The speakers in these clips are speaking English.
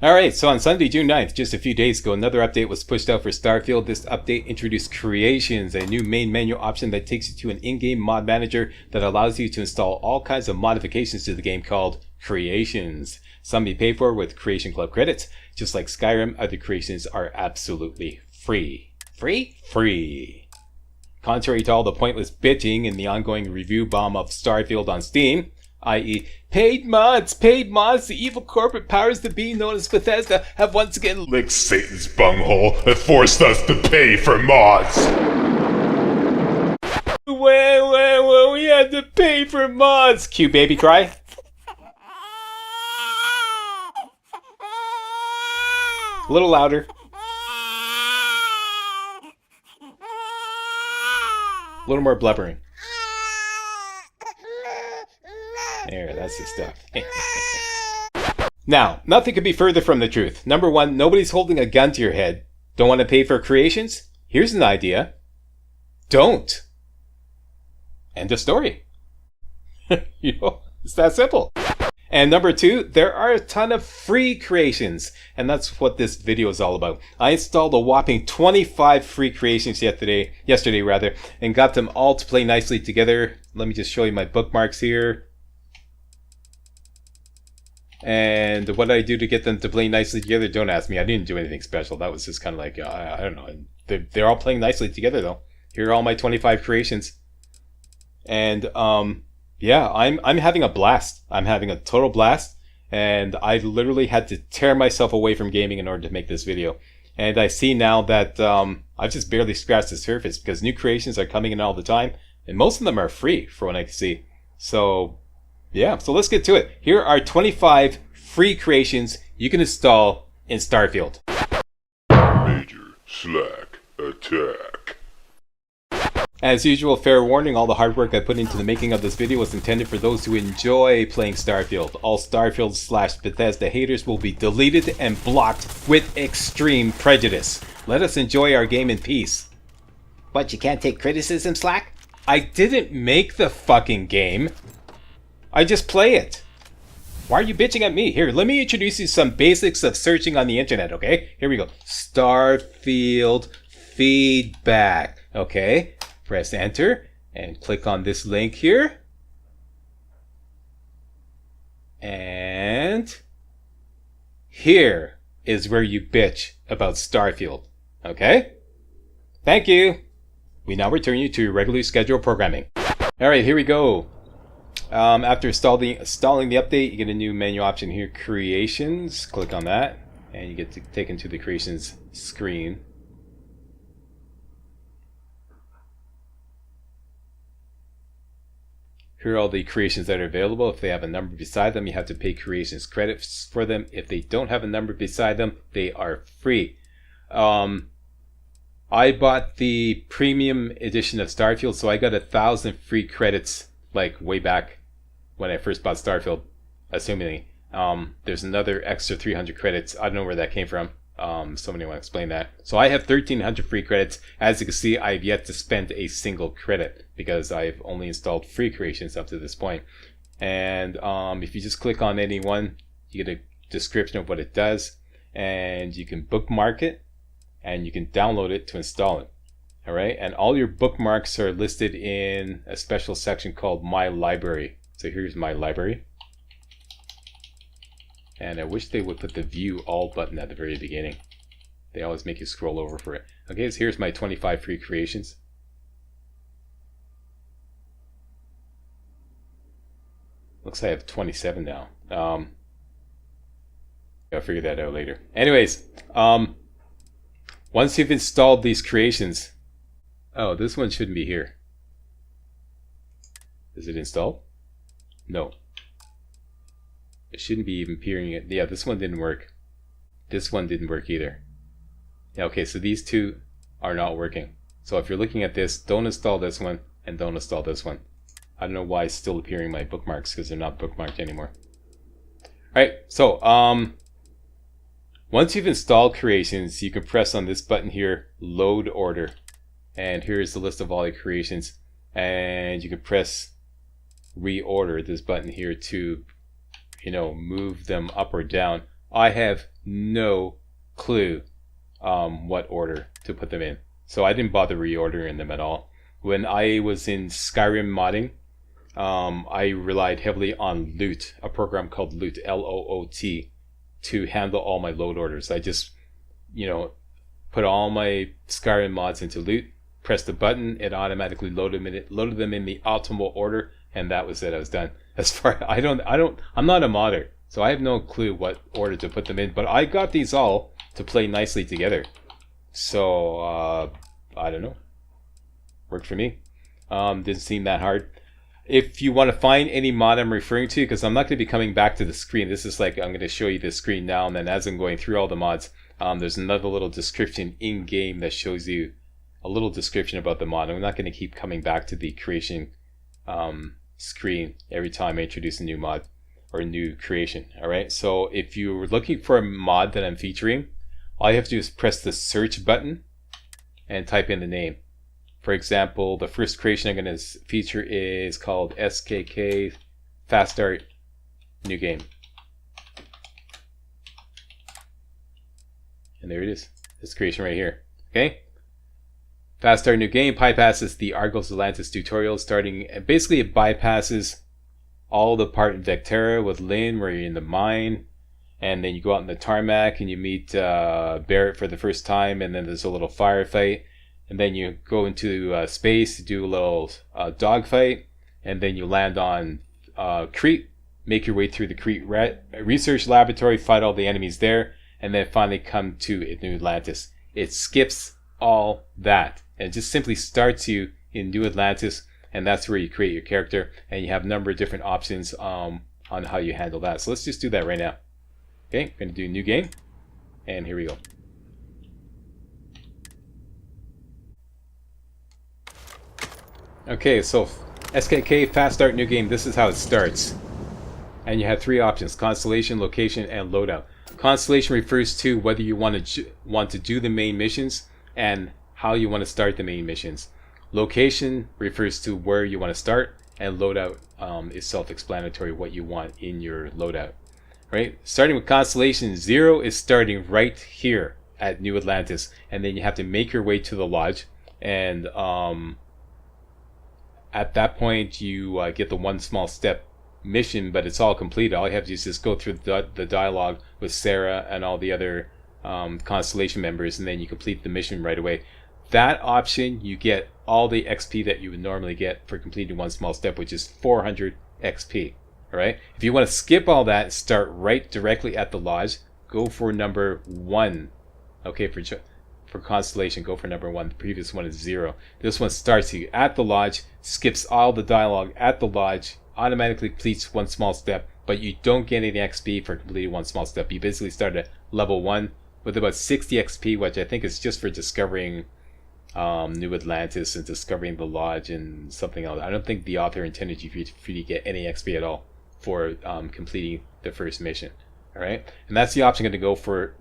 Alright, so on Sunday, June 9th, just a few days ago, another update was pushed out for Starfield. This update introduced Creations, a new main menu option that takes you to an in-game mod manager that allows you to install all kinds of modifications to the game called Creations. Some you pay for with Creation Club credits. Just like Skyrim, other creations are absolutely free. Free? Free. Contrary to all the pointless bitching in the ongoing review bomb of Starfield on Steam, i.e. paid mods, the evil corporate powers that be known as Bethesda have once again licked Satan's bunghole and forced us to pay for mods. Well, we had to pay for mods. Cue baby cry. A little louder. A little more blubbering. There, that's the stuff. Now, nothing could be further from the truth. Number one, nobody's holding a gun to your head. Don't want to pay for creations? Here's an idea. Don't. End of story. It's that simple. And number two, there are a ton of free creations. And that's what this video is all about. I installed a whopping 25 free creations yesterday, and got them all to play nicely together. Let me just show you my bookmarks here. And what did I do to get them to play nicely together? Don't ask me. I didn't do anything special. That was just kind of like, I don't know. They're all playing nicely together though. Here are all my 25 creations. And yeah, I'm having a blast. I'm having a total blast. And I literally had to tear myself away from gaming in order to make this video. And I see now that I've just barely scratched the surface because new creations are coming in all the time. And most of them are free for what I can see. So yeah, so let's get to it. Here are 25 free creations you can install in Starfield. Major Slack Attack. As usual, fair warning, all the hard work I put into the making of this video was intended for those who enjoy playing Starfield. All Starfield/Bethesda haters will be deleted and blocked with extreme prejudice. Let us enjoy our game in peace. What, you can't take criticism, Slack? I didn't make the fucking game. I just play it. Why are you bitching at me? Here, let me introduce you some basics of searching on the internet, okay? Here we go. Starfield feedback. Okay, press enter and click on this link here. And here is where you bitch about Starfield. Okay? Thank you. We now return you to regularly scheduled programming. Alright, here we go. After installing the update, you get a new menu option here, Creations. Click on that, and you get taken to the Creations screen. Here are all the creations that are available. If they have a number beside them, you have to pay Creations credits for them. If they don't have a number beside them, they are free. I bought the premium edition of Starfield, so I got 1,000 free credits, like way back when I first bought Starfield, assuming. There's another extra 300 credits. I don't know where that came from. Somebody want to explain that. So I have 1,300 free credits. As you can see, I've yet to spend a single credit because I've only installed free creations up to this point. And if you just click on any one, you get a description of what it does, and you can bookmark it, and you can download it to install it. Alright, and all your bookmarks are listed in a special section called My Library. So here's My Library. And I wish they would put the View All button at the very beginning. They always make you scroll over for it. Okay, so here's my 25 free creations. Looks like I have 27 now. I'll figure that out later. Anyways, once you've installed these creations... Oh, this one shouldn't be here. Is it installed? No. It shouldn't be even appearing. Yeah, this one didn't work. This one didn't work either. Yeah, okay, so these two are not working. So if you're looking at this, don't install this one and don't install this one. I don't know why it's still appearing in my bookmarks because they're not bookmarked anymore. Alright, so once you've installed creations, you can press on this button here, Load Order. And here's the list of all your creations. And you can press Reorder, this button here, to move them up or down. I have no clue what order to put them in. So I didn't bother reordering them at all. When I was in Skyrim modding, I relied heavily on Loot, a program called Loot, Loot, to handle all my load orders. I just, put all my Skyrim mods into Loot, pressed the button, it automatically loaded them in the optimal order, and that was it. I was done. As far I'm not a modder, so I have no clue what order to put them in. But I got these all to play nicely together. So I don't know. Worked for me. Didn't seem that hard. If you want to find any mod I'm referring to, because I'm not going to be coming back to the screen. This is like I'm going to show you the screen now, and then as I'm going through all the mods, there's another little description in game that shows you a little description about the mod. I'm not going to keep coming back to the creation screen every time I introduce a new mod or a new creation. Alright, so if you're looking for a mod that I'm featuring, all you have to do is press the search button and type in the name. For example, the first creation I'm going to feature is called SKK Fast Start New Game. And there it is, this creation right here. Okay? Fast Start New Game bypasses the Argos Atlantis tutorial starting, and basically it bypasses all the part in Vectera with Lynn where you're in the mine, and then you go out in the tarmac and you meet Barrett for the first time, and then there's a little firefight, and then you go into space to do a little dogfight, and then you land on Crete, make your way through the Crete research laboratory, fight all the enemies there, and then finally come to New Atlantis. It skips all that and just simply starts you in New Atlantis, and that's where you create your character, and you have a number of different options on how you handle that. So let's just do that right now. Okay, I'm going to do new game, and here we go. Okay, so SKK Fast Start New Game, this is how it starts. And you have three options: constellation, location, and loadout. Constellation refers to whether you want to do the main missions and how you want to start the main missions. Location refers to where you want to start, and loadout is self-explanatory, what you want in your loadout. Right? Starting with Constellation, 0 is starting right here at New Atlantis, and then you have to make your way to the lodge, and at that point you get the one small step mission, but it's all completed. All you have to do is just go through the dialogue with Sarah and all the other Constellation members, and then you complete the mission right away. That option, you get all the XP that you would normally get for completing one small step, which is 400 XP. Alright? If you want to skip all that and start right directly at the lodge, go for number 1. Okay, for Constellation, go for number 1. The previous one is 0. This one starts you at the lodge, skips all the dialogue at the lodge, automatically completes one small step, but you don't get any XP for completing one small step. You basically start at level 1 with about 60 XP, which I think is just for discovering New Atlantis and discovering the lodge and something else. I don't think the author intended you for you to get any XP at all for completing the first mission. Alright, and that's the option I'm going to go for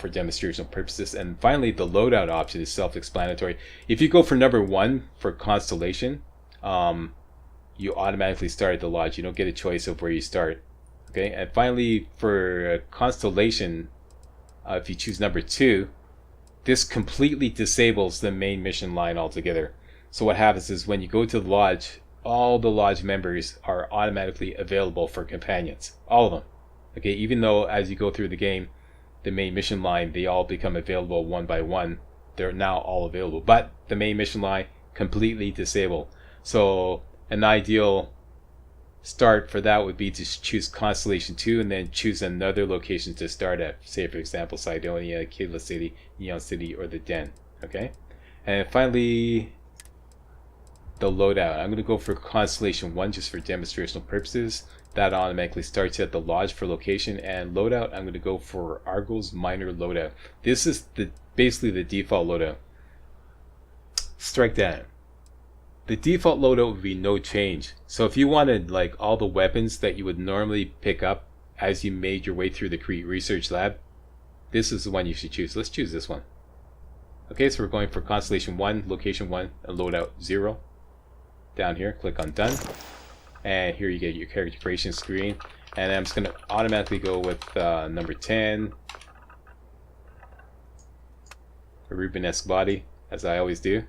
demonstrational purposes. And finally, the loadout option is self-explanatory. If you go for number 1 for Constellation, you automatically start at the lodge. You don't get a choice of where you start. Okay, and finally for Constellation, if you choose number 2, this completely disables the main mission line altogether. So what happens is when you go to the lodge, all the lodge members are automatically available for companions. All of them. Okay, even though as you go through the game, the main mission line, they all become available one by one. They're now all available. But the main mission line, completely disabled. So an ideal start for that would be to choose Constellation 2 and then choose another location to start at. Say, for example, Cydonia, Kidla City, Neon City, or the Den. Okay? And finally, the loadout. I'm going to go for Constellation 1 just for demonstrational purposes. That automatically starts at the lodge for location. And loadout, I'm going to go for Argos Minor Loadout. This is basically the default loadout. Strike that. The default loadout would be no change. So if you wanted like all the weapons that you would normally pick up as you made your way through the Crete Research Lab, this is the one you should choose. Let's choose this one. Okay, so we're going for Constellation 1, Location 1, and Loadout 0. Down here, click on Done. And here you get your character creation screen. And I'm just going to automatically go with number 10, a Rubenesque body, as I always do.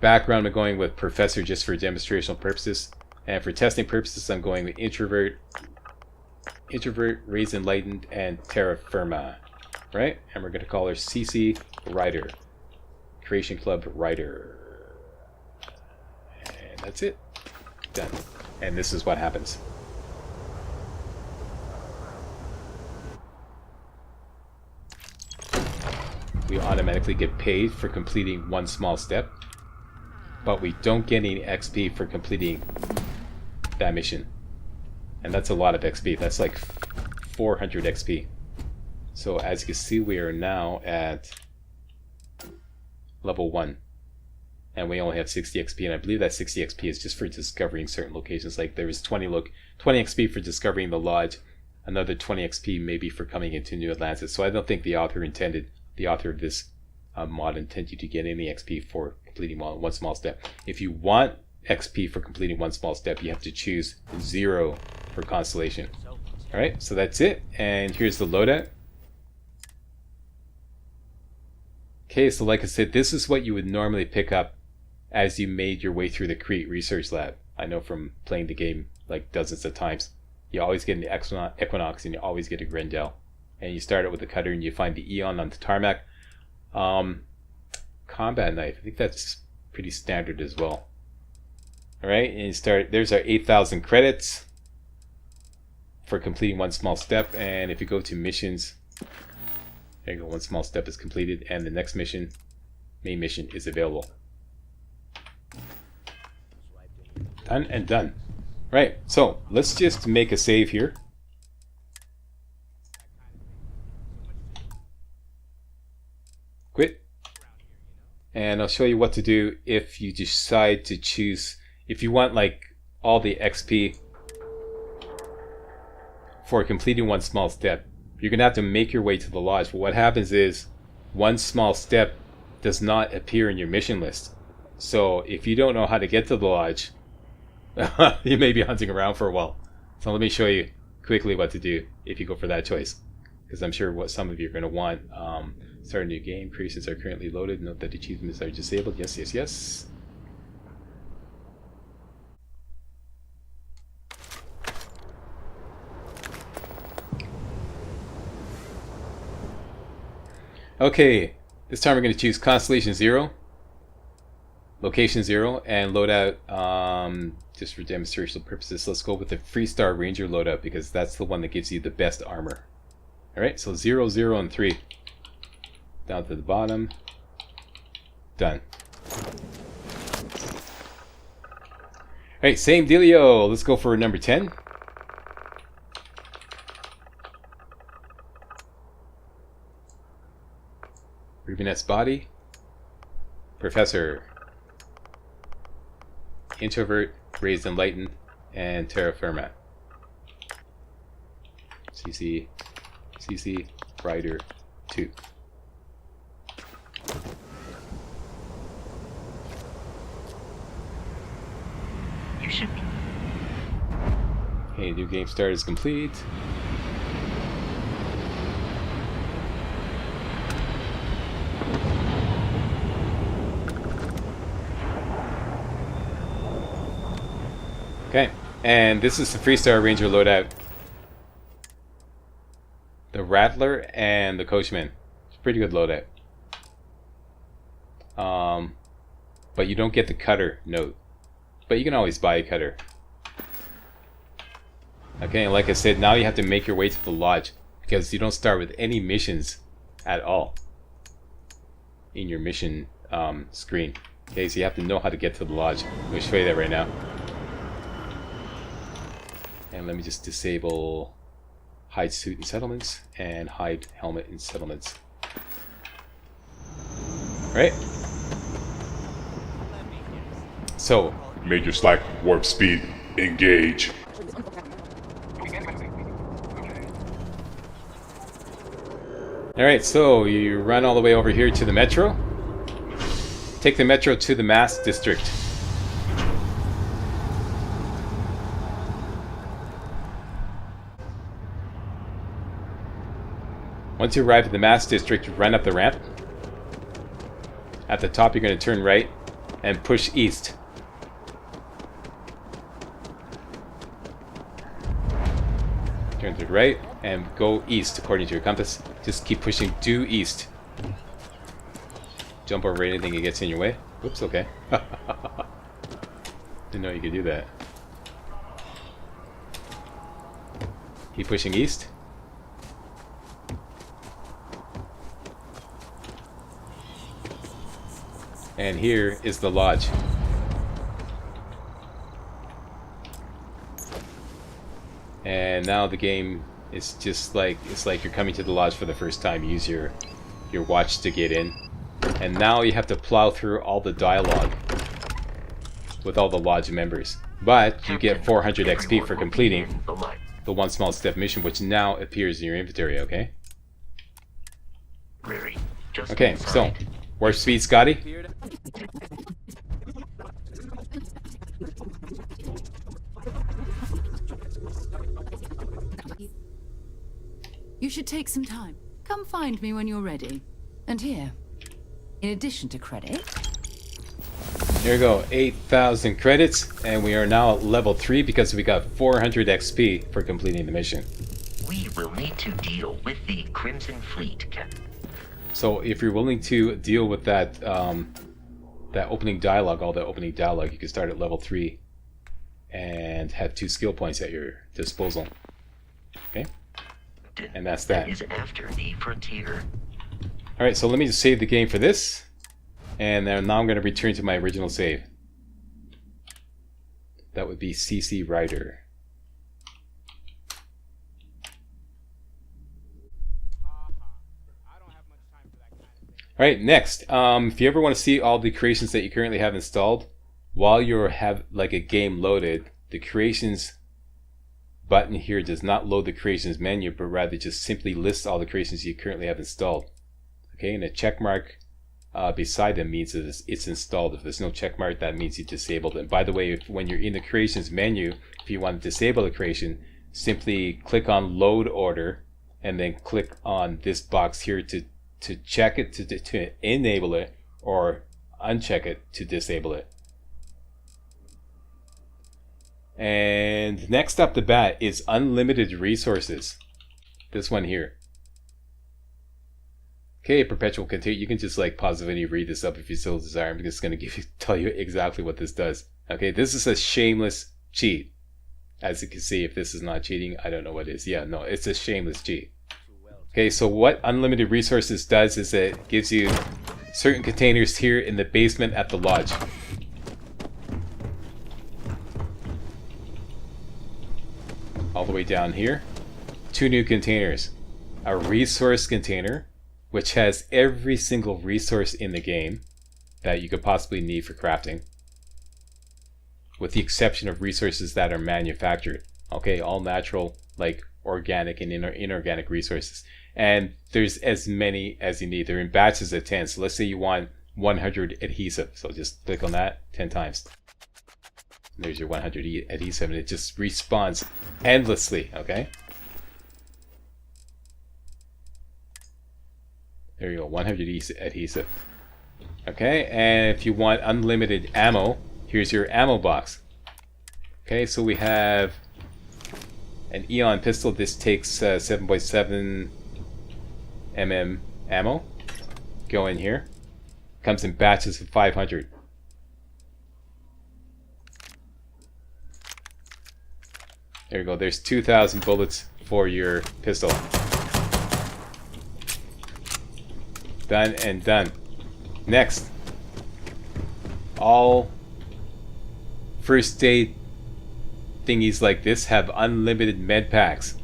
Background, I'm going with Professor just for demonstrational purposes. And for testing purposes, I'm going with Introvert, Raised Enlightened, and Terra Firma. Right? And we're going to call her CC Rider. Creation Club Rider. And that's it. Done. And this is what happens. We automatically get paid for completing one small step, but we don't get any XP for completing that mission. And that's a lot of XP. That's like 400 XP. So as you can see, we are now at level 1. And we only have 60 XP, and I believe that 60 XP is just for discovering certain locations. Like there was 20 XP for discovering the lodge, another 20 XP maybe for coming into New Atlantis. So I don't think the author of this mod intended you to get any XP for completing one small step. If you want XP for completing one small step, you have to choose 0 for Constellation. Alright, so that's it, and here's the loadout. Okay, so like I said, this is what you would normally pick up as you made your way through the Crete Research Lab. I know from playing the game like dozens of times. You always get an Equinox and you always get a Grendel. And you start it with the cutter and you find the Eon on the tarmac. Combat knife, I think that's pretty standard as well. Alright, and you start, there's our 8,000 credits for completing one small step. And if you go to missions, there you go, one small step is completed and the next mission, main mission, is available. Done and done. Right, so let's just make a save here. Quit. And I'll show you what to do if you decide to choose, if you want like all the XP for completing one small step. You're going to have to make your way to the lodge. But what happens is one small step does not appear in your mission list. So if you don't know how to get to the lodge, you may be hunting around for a while. So let me show you quickly what to do if you go for that choice. Because I'm sure what some of you are going to want. Start a new game. Creations are currently loaded. Note that achievements are disabled. Yes, yes, yes. Okay, this time we're going to choose Constellation 0, Location 0, and loadout, just for demonstrational purposes, let's go with the Freestar Ranger loadout because that's the one that gives you the best armor. Alright, so 0, 0, and 3. Down to the bottom. Done. Alright, same dealio. Let's go for number 10. Rubenesque body. Professor. Introvert, Raised Enlightened, and Terra Firma. CC Rider 2. You should be. Okay, new game start is complete. Okay, and this is the Freestar Ranger loadout. The Rattler and the Coachman. It's a pretty good loadout. But you don't get the cutter note. But you can always buy a cutter. Okay, and like I said, now you have to make your way to the lodge. Because you don't start with any missions at all in your mission screen. Okay, so you have to know how to get to the lodge. I'm going to show you that right now. And let me just disable hide suit in settlements and hide helmet in settlements. Right? So, Major slack warp speed. Engage. alright, so you run all the way over here to the metro. Take the metro to the Mass District. Once you arrive at the Mass District, run up the ramp. At the top, you're going to turn right and push east. Turn to the right and go east according to your compass. Just keep pushing due east. Jump over anything that gets in your way. Whoops, okay. Didn't know you could do that. Keep pushing east. And here is the lodge. And now the game is just like, it's like you're coming to the lodge for the first time. You use your watch to get in. And now you have to plow through all the dialogue with all the lodge members. But you get 400 XP for completing the one small step mission, which now appears in your inventory, okay? Okay, so, warp speed, Scotty. You should take some time. Come find me when you're ready. And here, in addition to credit... There we go, 8,000 credits, and we are now at level 3 because we got 400 XP for completing the mission. We will need to deal with the Crimson Fleet, Captain. So if you're willing to deal with that that opening dialogue, all the opening dialogue, you can start at level 3 and have 2 skill points at your disposal. Okay? And that's that. That is after the frontier. Alright, so let me just save the game for this. And then now I'm going to return to my original save. That would be CC Rider. Alright, next. If you ever want to see all the creations that you currently have installed, while you have like a game loaded, the creations button here does not load the creations menu, but rather just simply lists all the creations you currently have installed. Okay, and a check mark beside them means that it's installed. If there's no check mark, that means you disabled it. And by the way, when you're in the creations menu, if you want to disable a creation, simply click on load order and then click on this box here to check it to enable it, or uncheck it to disable it. And next up the bat is unlimited resources. This one here. Okay, perpetual contain. You can just like pause the video, read this up if you so desire. I'm just going to tell you exactly what this does. Okay, this is a shameless cheat. As you can see, if this is not cheating, I don't know what is. Yeah, no, it's a shameless cheat. Okay, so what unlimited resources does is it gives you certain containers here in the basement at the lodge. All the way down here. 2 new containers. A resource container, which has every single resource in the game that you could possibly need for crafting, with the exception of resources that are manufactured. Okay, all natural, like organic and inorganic resources. And there's as many as you need. They're in batches of 10. So let's say you want 100 adhesive. So just click on that 10 times. And there's your 100 adhesive, and it just respawns endlessly, okay? There you go, 100 adhesive. Okay, and if you want unlimited ammo, here's your ammo box. Okay, so we have an Eon pistol. This takes 7.7 mm ammo. Go in here. Comes in batches of 500. There you go, there's 2,000 bullets for your pistol. Done and done. Next, all first aid thingies like this have unlimited med packs.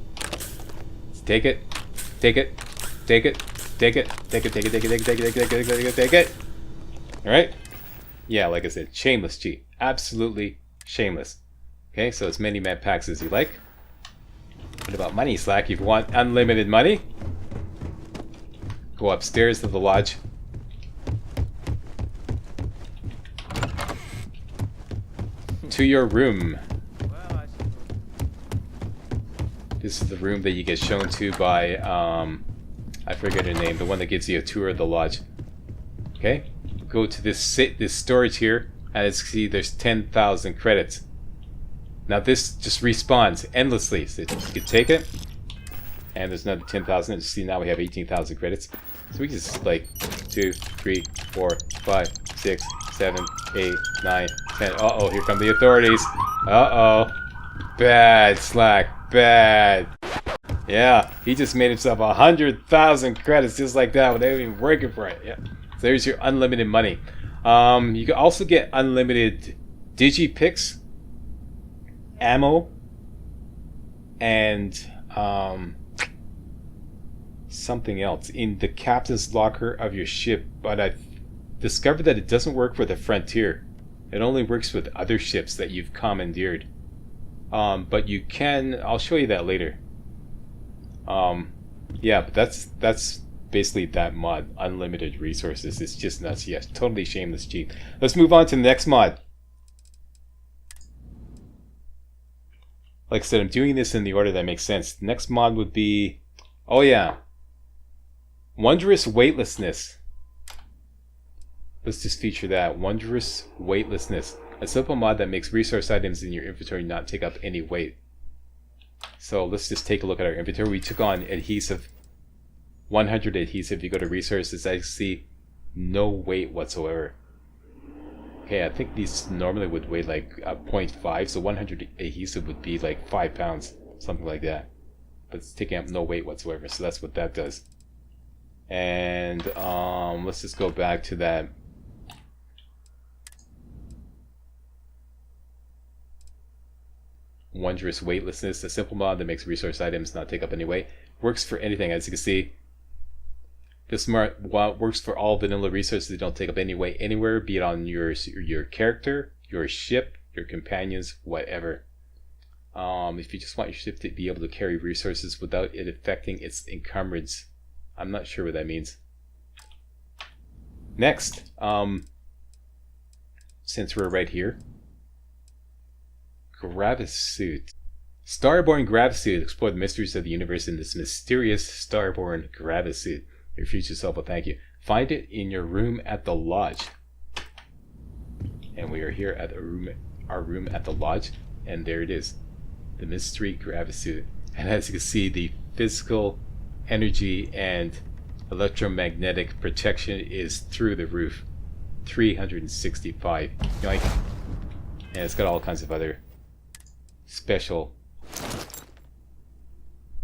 Take it, take it, take it, take it, take it, take it, take it, take it, take it, take it, take it, take it, take it. All right? Yeah, like I said, shameless cheat. Absolutely shameless. Okay, so as many med packs as you like. What about money, Slack? If you want unlimited money, go upstairs to the lodge. To your room. This is the room that you get shown to by, I forget her name, the one that gives you a tour of the lodge. Okay? go to this storage here, and as you can see, there's 10,000 credits. Now this just respawns endlessly. So you can take it, and there's another 10,000. See, now we have 18,000 credits. So we can just like 2, 3, 4, 5, 6, 7, 8, 9, 10. Uh-oh, here come the authorities. Uh-oh. Bad, Slack. Bad. Yeah, he just made himself 100,000 credits just like that without even working for it. Yeah. So there's your unlimited money. You can also get unlimited digipicks, ammo, and something else in the captain's locker of your ship. But I've discovered that it doesn't work for the Frontier. It only works with other ships that you've commandeered. But you can. I'll show you that later. Yeah, but that's basically that mod. Unlimited resources. It's just nuts. Yes, totally shameless cheap. Let's move on to the next mod. Like I said, I'm doing this in the order that makes sense. The next mod would be, oh yeah, Wondrous Weightlessness. Let's just feature that. Wondrous Weightlessness. A simple mod that makes resource items in your inventory not take up any weight. So let's just take a look at our inventory. We took on adhesive, 100 adhesive. You go to resources, I see no weight whatsoever. Okay, I think these normally would weigh like 0.5, so 100 adhesive would be like 5 pounds, something like that. But it's taking up no weight whatsoever, so that's what that does. And let's just go back to that. Wondrous Weightlessness, a simple mod that makes resource items not take up any weight. Works for anything, as you can see. This mod works for all vanilla resources that don't take up any weight anywhere, be it on your character, your ship, your companions, whatever. If you just want your ship to be able to carry resources without it affecting its encumbrance. I'm not sure what that means. Next, since we're right here, Gravis suit. Starborn Gravis suit. Explore the mysteries of the universe in this mysterious Starborn Gravis suit. Your future self will thank you. Find it in your room at the lodge. And we are here at our room at the lodge, and there it is, the mystery Gravis suit. And as you can see, the physical energy and electromagnetic protection is through the roof. 365. Yoink. And it's got all kinds of other special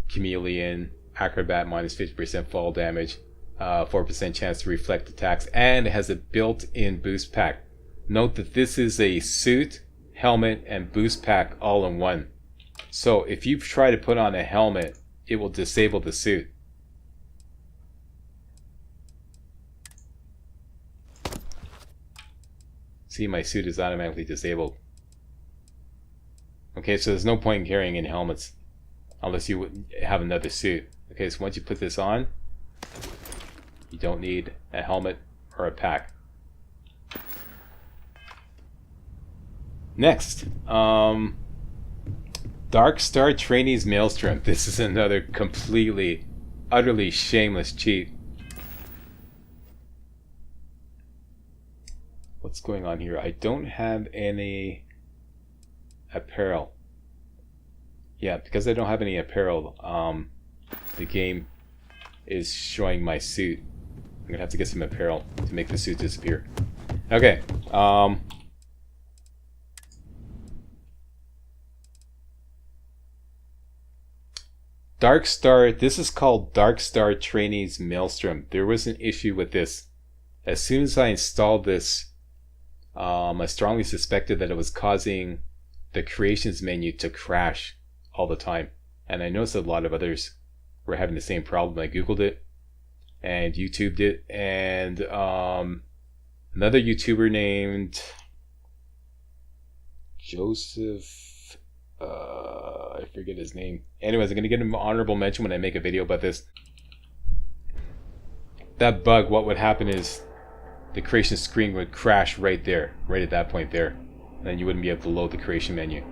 chameleon, acrobat minus 50% fall damage, 4% chance to reflect attacks, and it has a built-in boost pack. Note that this is a suit, helmet, and boost pack all in one. So if you try to put on a helmet, it will disable the suit. See, my suit is automatically disabled. Okay, so there's no point in carrying any helmets unless you have another suit. Okay, so once you put this on, you don't need a helmet or a pack. Next, Darkstar Trainee's Maelstrom. This is another completely, utterly shameless cheat. What's going on here? I don't have any apparel. Yeah, because I don't have any apparel, the game is showing my suit. I'm gonna have to get some apparel to make the suit disappear. Okay, Darkstar, this is called Darkstar Trainee's Maelstrom. There was an issue with this. As soon as I installed this, I strongly suspected that it was causing the creations menu to crash all the time. And I noticed that a lot of others were having the same problem. I googled it and YouTubed it, and another YouTuber named Joseph, I forget his name. Anyways, I'm gonna get him an honorable mention when I make a video about this. That bug, what would happen is the creation screen would crash right there, right at that point there. And then you wouldn't be able to load the creation menu.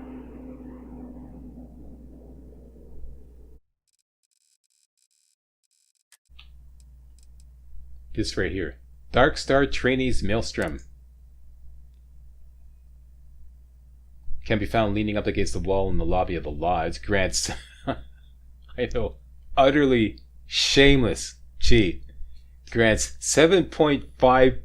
This right here. Darkstar Trainee's Maelstrom. Can be found leaning up against the wall in the lobby of the lodge. Grants, I know, utterly shameless cheat. Grants 7.5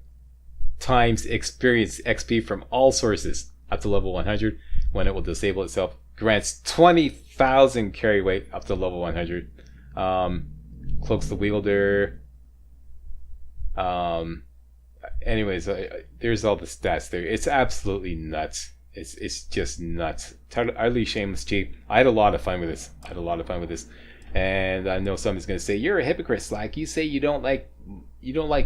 times experience XP from all sources up to level 100 when it will disable itself. Grants 20,000 carry weight up to level 100. Cloaks the wielder. Anyways, there's all the stats there. It's absolutely nuts. It's just nuts. Utterly shameless cheat. I had a lot of fun with this. And I know somebody's gonna say, you're a hypocrite, Slack. You say you don't like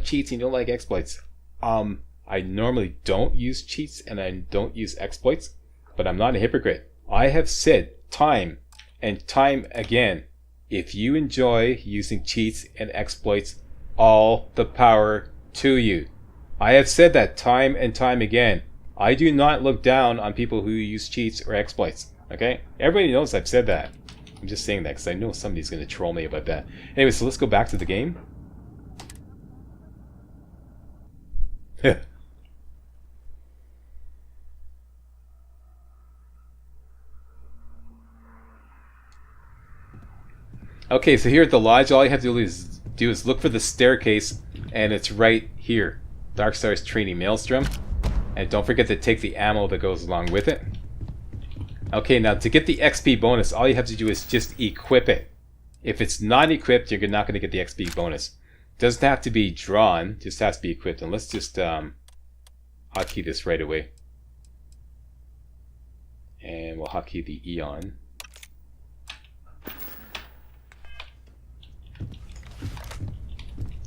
cheats and you don't like exploits. I normally don't use cheats and I don't use exploits, but I'm not a hypocrite. I have said time and time again, if you enjoy using cheats and exploits, all the power to you. I have said that time and time again. I do not look down on people who use cheats or exploits. Okay? Everybody knows I've said that. I'm just saying that because I know somebody's going to troll me about that. Anyway, so let's go back to the game. Okay, so here at the lodge, all you have to do is look for the staircase, and it's right here. Darkstar's Trainee Maelstrom. And don't forget to take the ammo that goes along with it. Okay, now to get the XP bonus, all you have to do is just equip it. If it's not equipped, you're not going to get the XP bonus. Doesn't have to be drawn, just has to be equipped. And let's just hotkey this right away. And we'll hotkey the Eon.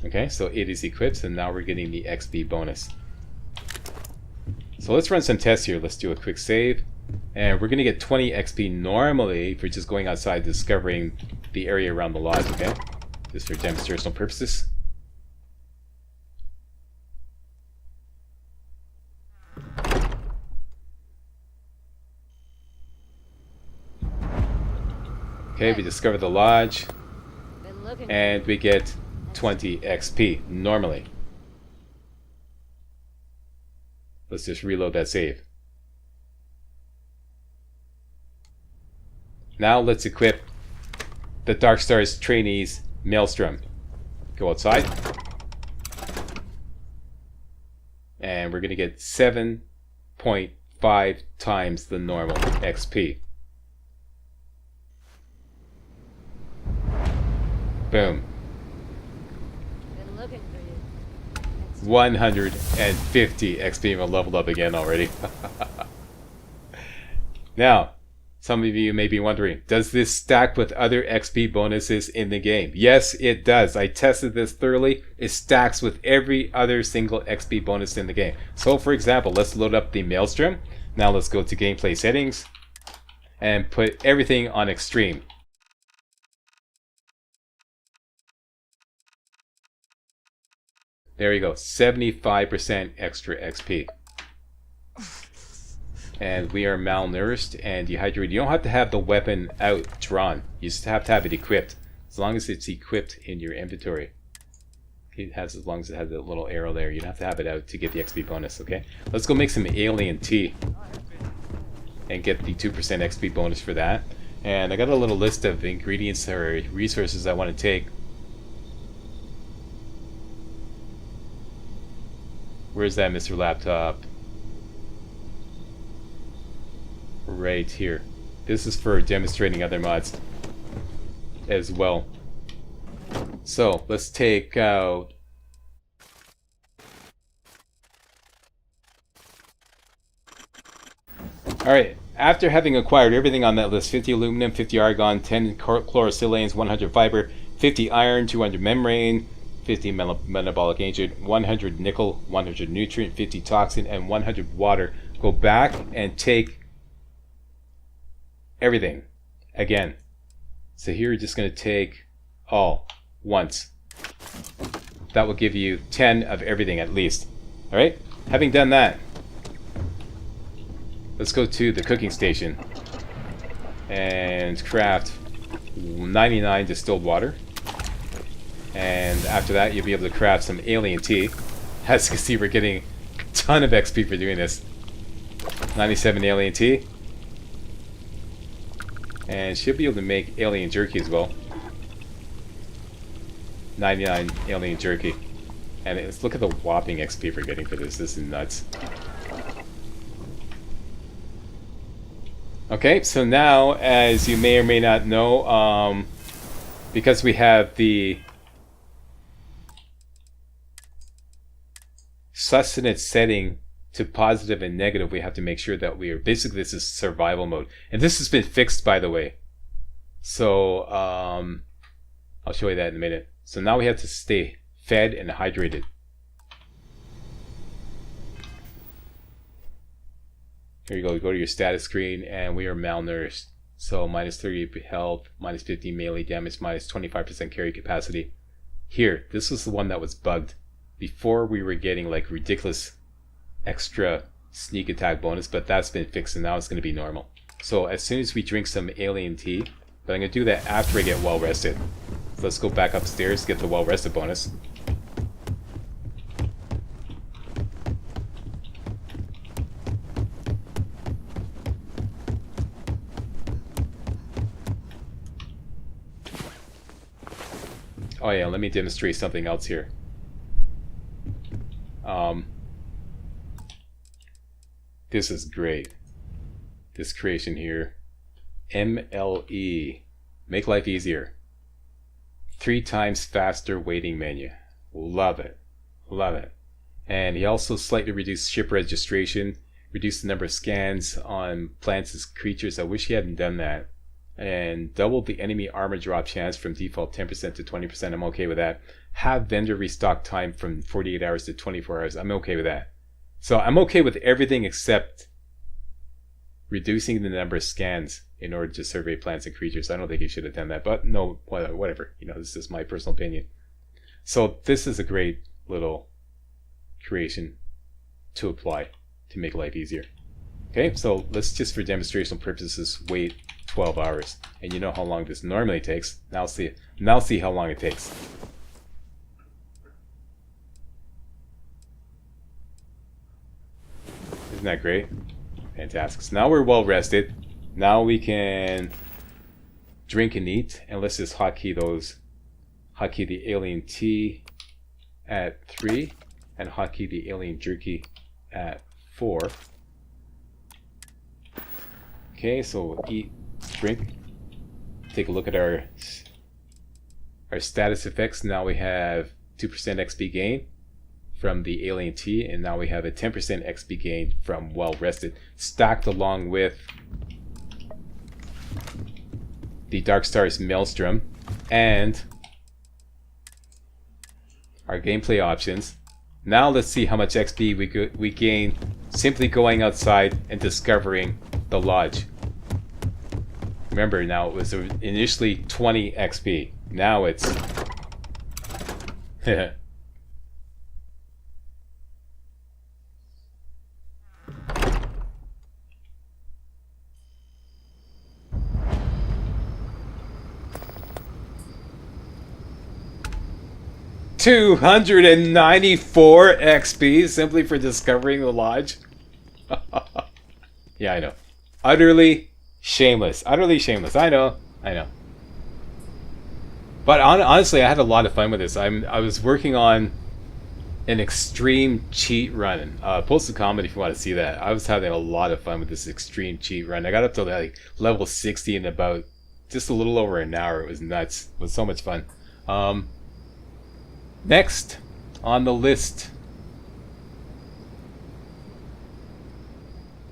Okay, so it is equipped, and now we're getting the XP bonus. So let's run some tests here. Let's do a quick save. And we're going to get 20 XP normally for just going outside discovering the area around the lodge, okay? Just for demonstrational purposes. Okay, we discover the lodge. And we get 20 XP normally. Let's just reload that save. Now let's equip the Darkstar's Trainee's Maelstrom. Go outside. And we're going to get 7.5 times the normal XP. Boom. 150 XP. We're leveled up again already. Now, some of you may be wondering, does this stack with other XP bonuses in the game? Yes, it does. I tested this thoroughly. It stacks with every other single XP bonus in the game. So, for example, let's load up the Maelstrom. Now let's go to gameplay settings and put everything on extreme. There you go, 75% extra XP. And we are malnourished and dehydrated. You don't have to have the weapon out drawn. You just have to have it equipped. As long as it's equipped in your inventory. It has, as long as it has a little arrow there. You don't have to have it out to get the XP bonus, okay? Let's go make some alien tea. And get the 2% XP bonus for that. And I got a little list of ingredients or resources I want to take. Where's that, Mr. Laptop? Right here. This is for demonstrating other mods as well. So, let's take out... Alright, after having acquired everything on that list, 50 aluminum, 50 argon, 10 chlorosilanes, 100 fiber, 50 iron, 200 membrane, 50 metabolic agent, 100 nickel, 100 nutrient, 50 toxin, and 100 water. Go back and take everything again. So here you're just going to take all once. That will give you 10 of everything at least. Alright? Having done that, let's go to the cooking station and craft 99 distilled water. And after that, you'll be able to craft some alien tea. As you can see, we're getting a ton of XP for doing this. 97 alien tea. And should be able to make alien jerky as well. 99 alien jerky. And look at the whopping XP we're getting for this. This is nuts. Okay, so now, as you may or may not know, because we have the sustenance setting to positive and negative, we have to make sure that we are, basically this is survival mode. And this has been fixed, by the way. So, I'll show you that in a minute. So now we have to stay fed and hydrated. Here you go, go to your status screen, and we are malnourished. So minus 30 health, minus 50 melee damage, minus 25% carry capacity. Here, this was the one that was bugged. Before we were getting like ridiculous extra sneak attack bonus, but that's been fixed and now it's going to be normal. So as soon as we drink some alien tea, but I'm going to do that after I get well rested. So let's go back upstairs, get the well rested bonus. Oh yeah, let me demonstrate something else here. This is great. This creation here. MLE. Make life easier. 3 times faster waiting menu. Love it. Love it. And he also slightly reduced ship registration. Reduced the number of scans on plants as creatures. I wish he hadn't done that. And doubled the enemy armor drop chance from default 10% to 20%. I'm okay with that. Have vendor restock time from 48 hours to 24 hours. I'm okay with that. So I'm okay with everything except reducing the number of scans in order to survey plants and creatures. I don't think he should have done that, but no, whatever. You know, this is my personal opinion. So this is a great little creation to apply to make life easier. Okay, so let's just for demonstrational purposes wait 12 hours. And you know how long this normally takes. Now see how long it takes. Isn't that great? Fantastic. So now we're well rested. Now we can drink and eat. And let's just hotkey those. Hotkey the alien tea at 3. And hotkey the alien jerky at 4. Okay, so we'll eat, drink. Take a look at our status effects. Now we have 2% XP gain from the alien tea, and now we have a 10% XP gain from well rested, stacked along with the Darkstar's Maelstrom and our gameplay options. Now let's see how much XP we gain simply going outside and discovering the lodge. Remember, now it was initially 20 XP. Now it's 294 XP simply for discovering the lodge. Yeah, I know. Utterly shameless. Utterly shameless. I know. But honestly, I had a lot of fun with this. I was working on an extreme cheat run. Post a comment if you want to see that. I was having a lot of fun with this extreme cheat run. I got up to like level 60 in about just a little over an hour. It was nuts. It was so much fun. Next on the list,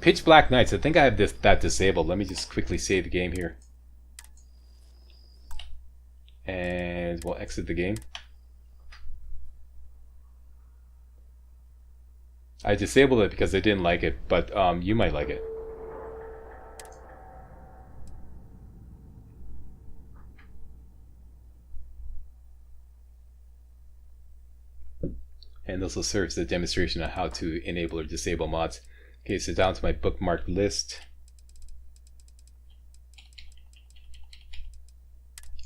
Pitch Black Nights. I think I have that disabled. Let me just quickly save the game here. And we'll exit the game. I disabled it because I didn't like it, but you might like it. And this will serve as a demonstration of how to enable or disable mods. Okay, so down to my bookmarked list.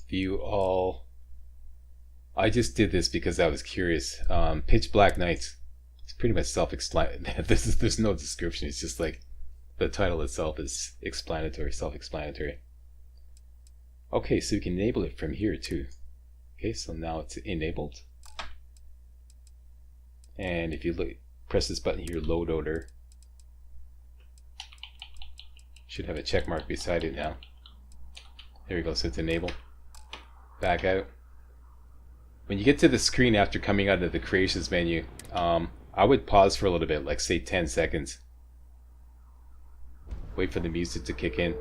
View all. I just did this because I was curious. Pitch Black Nights. It's pretty much self-explanatory. There's no description. It's just like the title itself is self-explanatory. Okay, so you can enable it from here too. Okay, so now it's enabled. And if you press this button here, load order, should have a check mark beside it now. There we go, so it's enabled. Back out. When you get to the screen after coming out of the creations menu, I would pause for a little bit, like say 10 seconds. Wait for the music to kick in.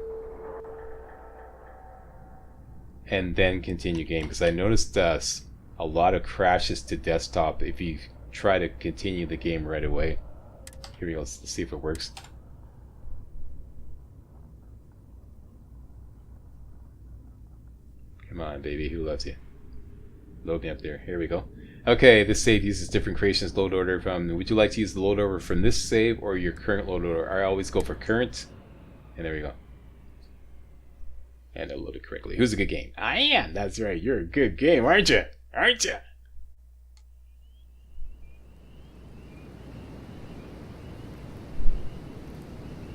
And then continue game, because I noticed a lot of crashes to desktop if you try to continue the game right away. Here we go, let's see if it works. Come on, baby, who loves you? Load me up there. Here we go. Okay, this save uses different creations load order from. Would you like to use the load order from this save or your current load order? I always go for current. And there we go. And I loaded correctly. Who's a good game? I am. That's right. You're a good game, aren't you? Aren't you?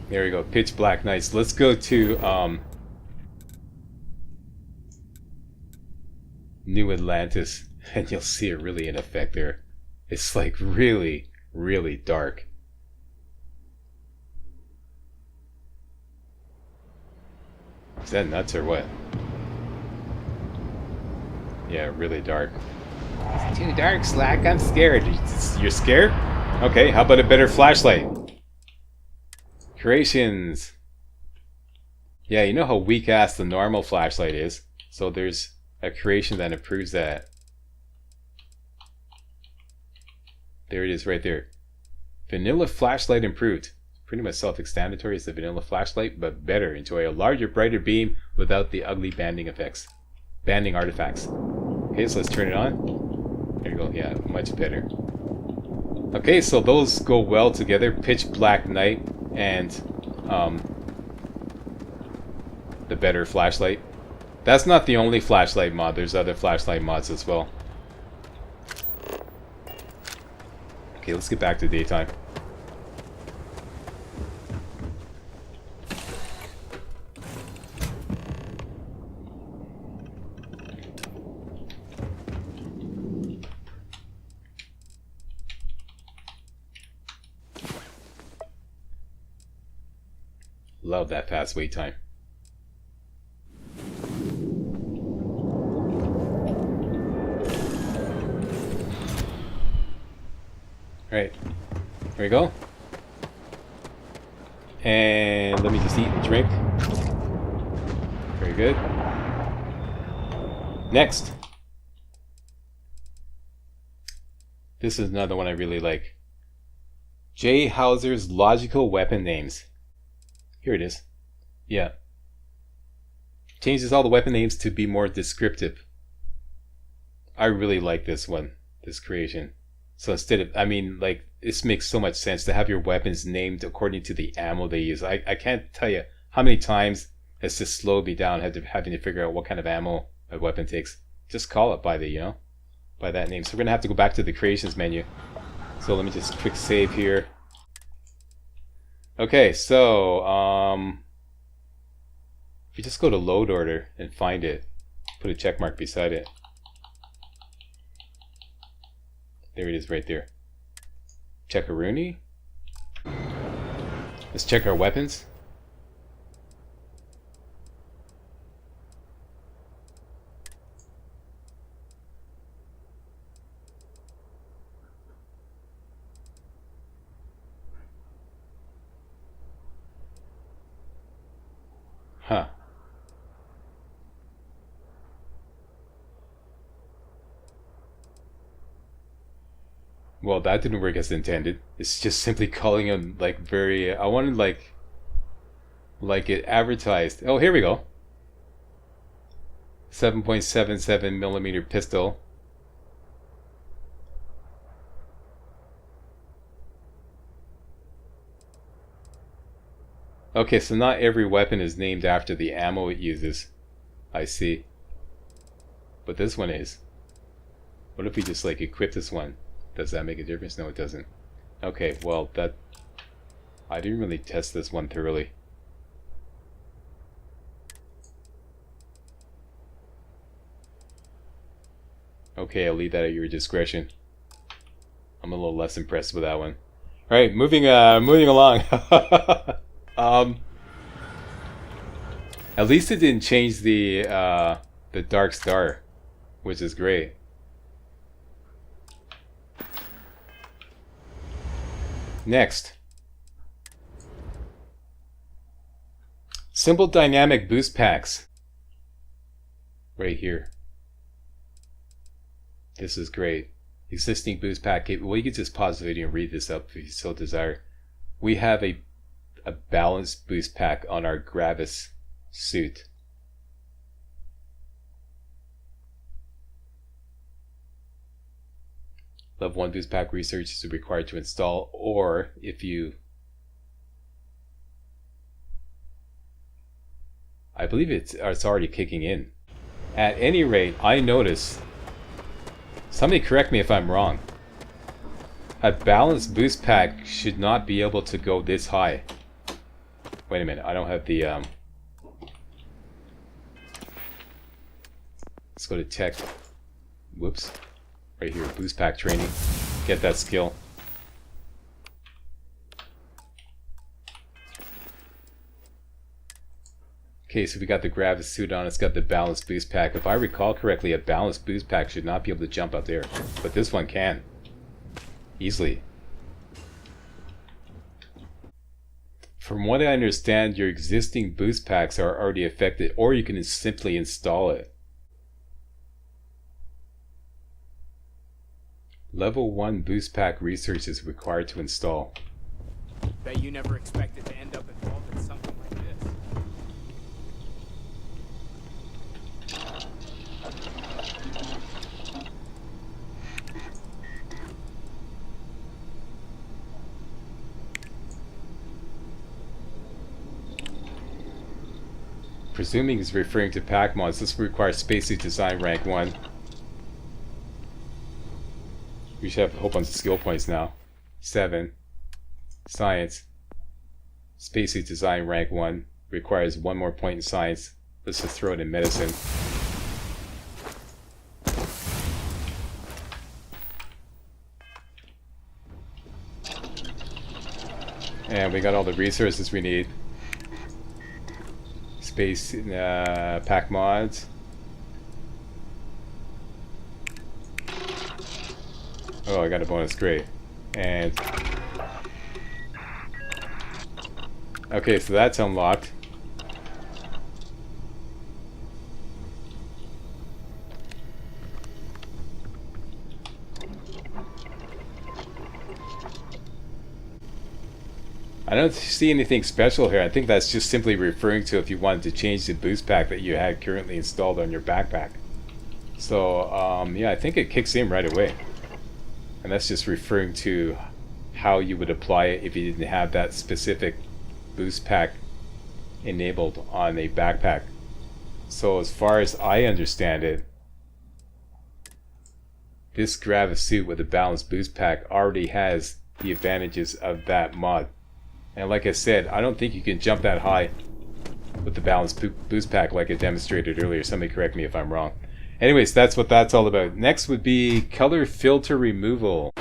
There we go. Pitch black. Nice. Let's go to New Atlantis, and you'll see it really in effect there. It's like really, really dark. Is that nuts or what? Yeah, really dark. It's too dark, Slack. I'm scared. You're scared? Okay, how about a better flashlight? Creations. Yeah, you know how weak ass the normal flashlight is. So there's a creation that improves that. There it is right there. Vanilla flashlight improved. Pretty much self-explanatory. It's the vanilla flashlight, but better. Enjoy a larger, brighter beam without the ugly banding artifacts. Okay, so let's turn it on. There you go. Yeah, much better. Okay, so those go well together. Pitch black night and the better flashlight. That's not the only flashlight mod. There's other flashlight mods as well. Okay, let's get back to daytime. Love that fast wait time. Alright, here we go. And let me just eat and drink. Very good. Next. This is another one I really like. JHouses logical weapon names. Here it is. Yeah. Changes all the weapon names to be more descriptive. I really like this one, this creation. So instead of, I mean, like, this makes so much sense to have your weapons named according to the ammo they use. I can't tell you how many times it's just slowed me down having to figure out what kind of ammo a weapon takes. Just call it by the, by that name. So we're going to have to go back to the creations menu. So let me just quick save here. Okay, so, if you just go to load order and find it, put a check mark beside it. There it is right there. Checkaroonie. Let's check our weapons. Huh. Well, that didn't work as intended. It's just simply calling him like very. I wanted like it advertised. Oh, here we go. 7.77 millimeter pistol. Okay, so not every weapon is named after the ammo it uses. I see. But this one is. What if we just like equip this one? Does that make a difference? No, it doesn't. Okay, well, that... I didn't really test this one thoroughly. Okay, I'll leave that at your discretion. I'm a little less impressed with that one. Alright, moving along. At least it didn't change the Darkstar, which is great. Next. Simple dynamic boost packs. Right here. This is great. Existing boost pack. Well, you can just pause the video and read this up if you so desire. We have a balanced boost pack on our Gravis suit. Level 1 boost pack research is required to install, or if you... I believe it's already kicking in. At any rate, I notice... Somebody correct me if I'm wrong. A balanced boost pack should not be able to go this high. Wait a minute, I don't have the... Let's go to tech. Whoops. Right here, boost pack training. Get that skill. Okay, so we got the Gravis suit on, it's got the balanced boost pack. If I recall correctly, a balanced boost pack should not be able to jump up there. But this one can. Easily. From what I understand, your existing boost packs are already affected, or you can simply install it. Level 1 boost pack research is required to install. Bet you never expected to end up involved in something like this. Presuming is referring to pack mods. This requires Spacesuit design rank 1. We should have a whole bunch of skill points now. 7. Science. Spacesuit design rank 1. Requires 1 more point in science. Let's just throw it in medicine. And we got all the resources we need. Space pack mods. Oh, I got a bonus, great. And okay, so that's unlocked. I don't see anything special here. I think that's just simply referring to if you wanted to change the boost pack that you had currently installed on your backpack. So, yeah, I think it kicks in right away. And that's just referring to how you would apply it if you didn't have that specific boost pack enabled on a backpack. So as far as I understand it, this Gravis suit with a balanced boost pack already has the advantages of that mod. And like I said, I don't think you can jump that high with the balanced boost pack like I demonstrated earlier. Somebody correct me if I'm wrong. Anyways, that's what that's all about. Next would be color filter removal.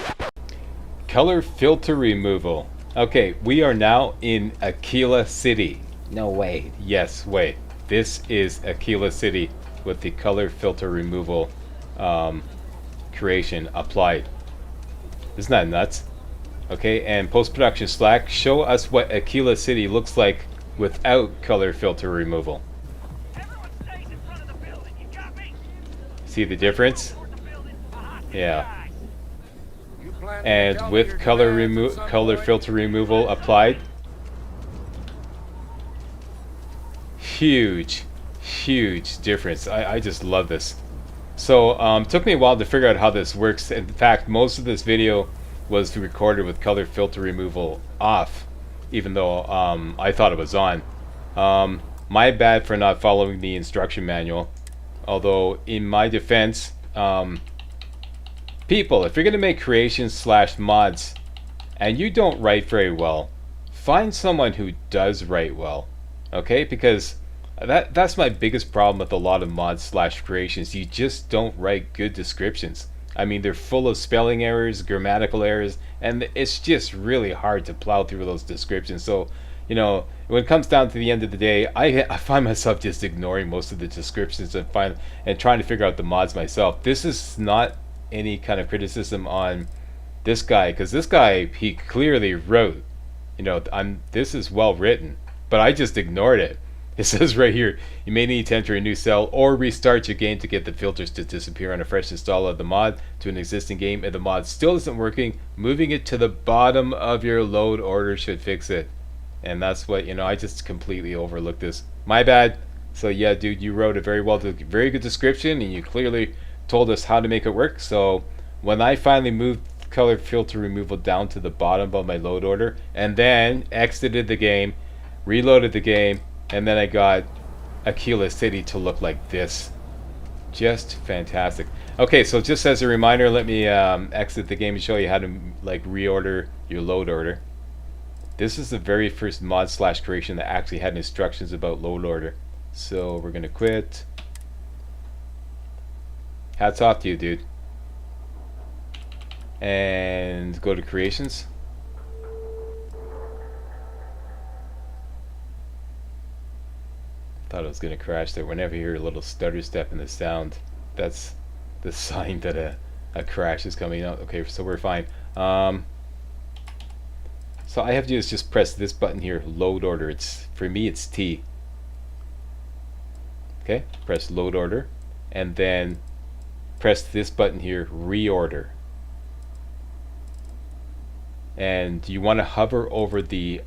Color filter removal. Okay, we are now in Aquila City. No way. Yes, wait. This is Aquila City with the color filter removal creation applied. Isn't that nuts? Okay, and post-production Slack, show us what Aquila City looks like without color filter removal. See the difference? Yeah. And with color filter removal applied, huge difference. I just love this. So took me a while to figure out how this works. In fact, most of this video was recorded with color filter removal off, even though I thought it was on. My bad for not following the instruction manual. Although, in my defense, people, if you're going to make creations / mods, and you don't write very well, find someone who does write well. Okay, because that's my biggest problem with a lot of mods slash creations. You just don't write good descriptions. I mean, they're full of spelling errors, grammatical errors, and it's just really hard to plow through those descriptions. So, you know, when it comes down to the end of the day, I find myself just ignoring most of the descriptions and trying to figure out the mods myself. This is not any kind of criticism on this guy, because this guy, he clearly wrote, you know, this is well written, but I just ignored it. It says right here, you may need to enter a new cell or restart your game to get the filters to disappear on a fresh install of the mod to an existing game. If the mod still isn't working, moving it to the bottom of your load order should fix it. And that's what, you know, I just completely overlooked this. My bad. So yeah, dude, you wrote a very good description, and you clearly told us how to make it work. So when I finally moved color filter removal down to the bottom of my load order, and then exited the game, reloaded the game, and then I got Aquila City to look like this. Just fantastic. Okay, so just as a reminder, let me exit the game and show you how to like reorder your load order. This is the very first mod slash creation that actually had instructions about load order. So we're gonna quit. Hats off to you, dude. And go to creations. Thought it was gonna crash there. Whenever you hear a little stutter step in the sound, that's the sign that a crash is coming out. Okay, so we're fine. So I have to do is just press this button here, load order. It's, for me, it's T. Okay, press load order, and then press this button here, reorder. And you want to hover over the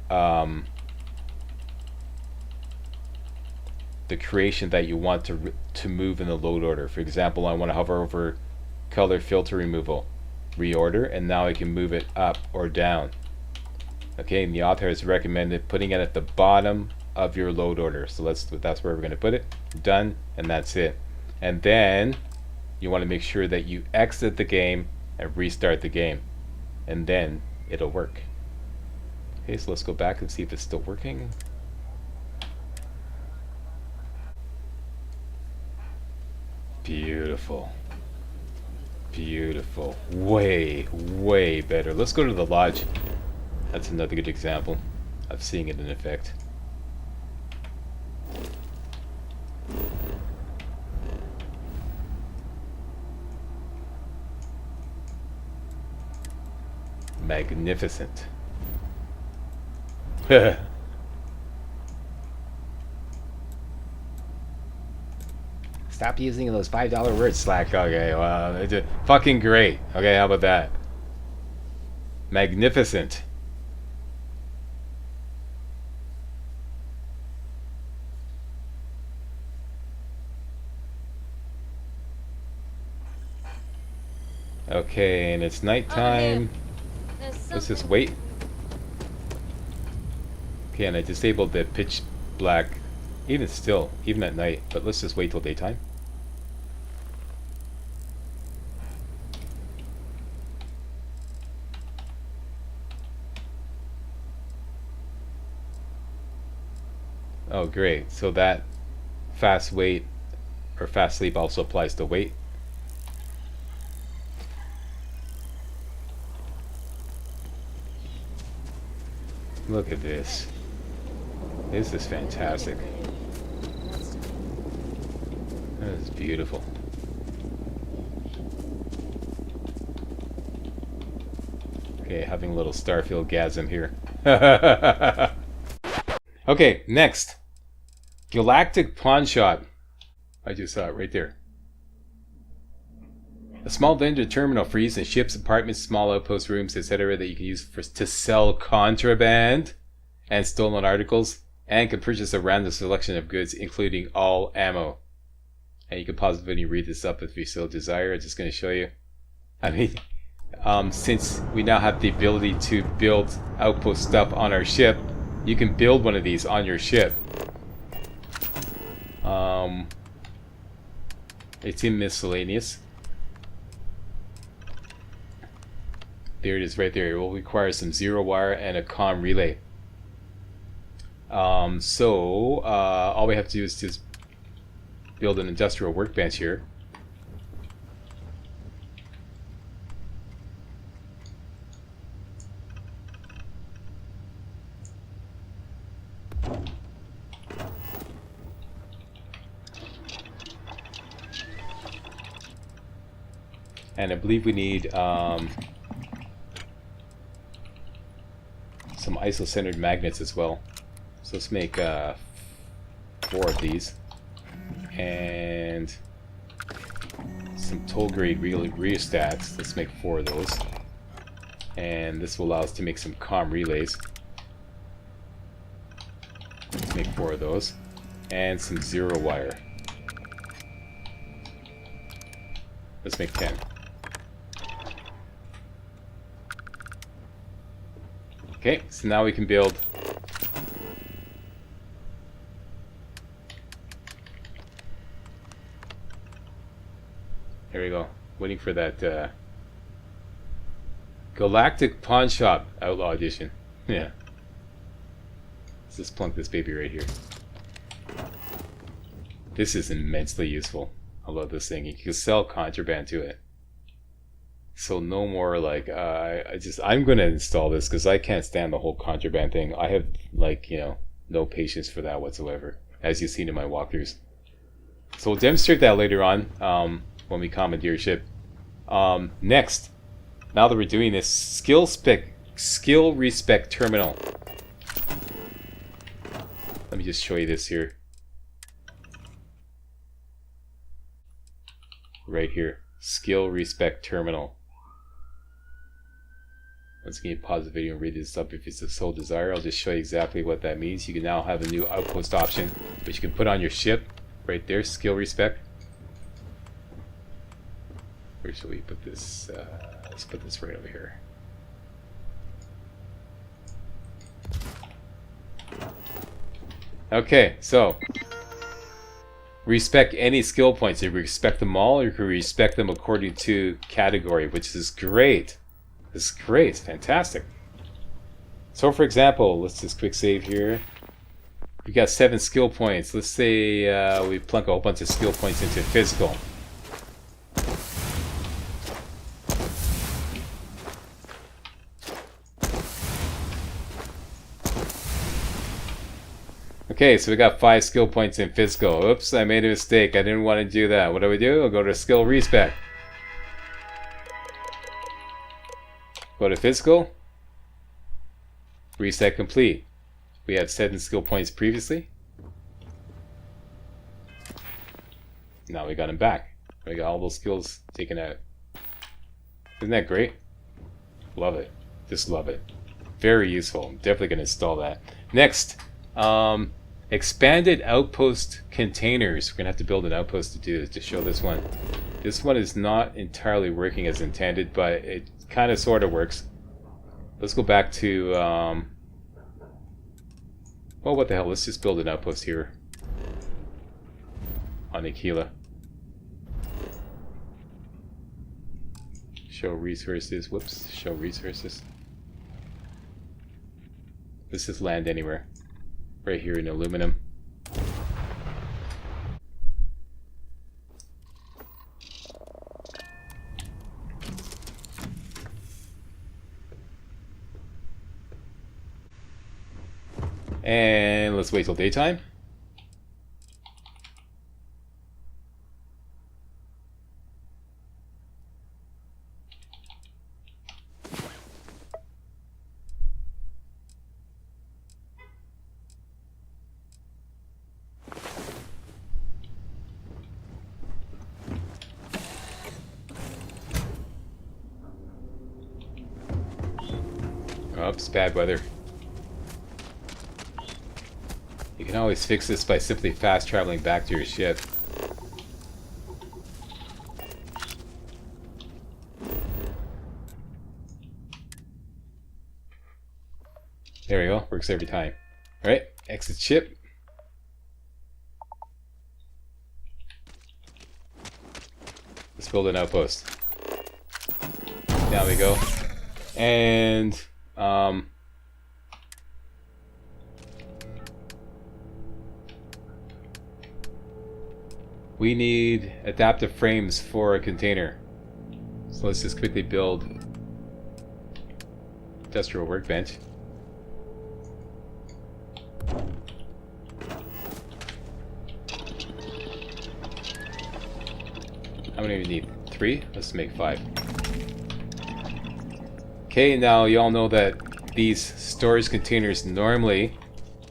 creation that you want to move in the load order. For example, I want to hover over color filter removal, reorder, and now I can move it up or down. Okay, and the author has recommended putting it at the bottom of your load order. So that's where we're going to put it. Done, and that's it. And then you want to make sure that you exit the game and restart the game, and then it'll work. Okay, so let's go back and see if it's still working. Beautiful. Beautiful. Way better. Let's go to the lodge. That's another good example of seeing it in effect. Magnificent. Stop using those $5 words, Slack. Okay, well, it's fucking great. Okay, how about that? Magnificent. Okay, and it's nighttime. Let's just wait. Okay, and I disabled the pitch black, even still, even at night, but let's just wait till daytime. Oh, great. So that fast wait or fast sleep also applies to wait. Look at this. This is fantastic. That is beautiful. Okay, having a little Starfield gasm here. Okay, next. Galactic Pawn Shop. I just saw it right there. A small vendor terminal for use in ships, apartments, small outpost rooms, etc. that you can use to sell contraband and stolen articles, and can purchase a random selection of goods, including all ammo. And you can pause the video and read this up if you so desire. I'm just going to show you. I mean, since we now have the ability to build outpost stuff on our ship, you can build one of these on your ship. It's in miscellaneous. There it is right there. It will require some zero wire and a comm relay. All we have to do is just build an industrial workbench here. And I believe we need some iso-centered magnets as well. So let's make 4 of these. And some toll grade rheostats. Let's make 4 of those. And this will allow us to make some comm relays. Let's make 4 of those. And some zero wire. Let's make 10. Okay, so now we can build here we go. Waiting for that Galactic Pawn Shop Outlaw Edition. Yeah. Let's just plunk this baby right here. This is immensely useful. I love this thing. You can sell contraband to it. So no more like I'm gonna install this because I can't stand the whole contraband thing. I have like, you know, no patience for that whatsoever, as you've seen in my walkthroughs. So we'll demonstrate that later on when we commandeer a ship. Next, now that we're doing this, skill respec terminal. Let me just show you this here. Right here, skill respec terminal. Once again, pause the video and read this up if it's a sole desire. I'll just show you exactly what that means. You can now have a new outpost option, which you can put on your ship. Right there, skill respec. Where should we put this? Let's put this right over here. Okay, so respec any skill points. You can respec them all, or you can respec them according to category, which is great. This is great, fantastic. So for example, let's just quick save here. We got 7 skill points. Let's say we plunk a whole bunch of skill points into physical. Okay, so we got 5 skill points in physical. Oops, I made a mistake. I didn't want to do that. What do? I'll go to skill respec. Go to physical. Reset complete. We had 7 skill points previously. Now we got them back. We got all those skills taken out. Isn't that great? Love it. Just love it. Very useful. I'm definitely going to install that. Next, expanded outpost containers. We're going to have to build an outpost to do this, to show this one. This one is not entirely working as intended, but it kind of sort of works. Let's go back to well, what the hell, let's just build an outpost here on Aquila. Show resources. Whoops, show resources. Let's just land anywhere. Right here in aluminum. And let's wait till daytime. Oops, bad weather. You can always fix this by simply fast traveling back to your ship. There we go, works every time. Alright, exit ship. Let's build an outpost. Down we go. And we need adaptive frames for a container. So let's just quickly build industrial workbench. How many do we need? 3? Let's make 5. Okay, now you all know that these storage containers normally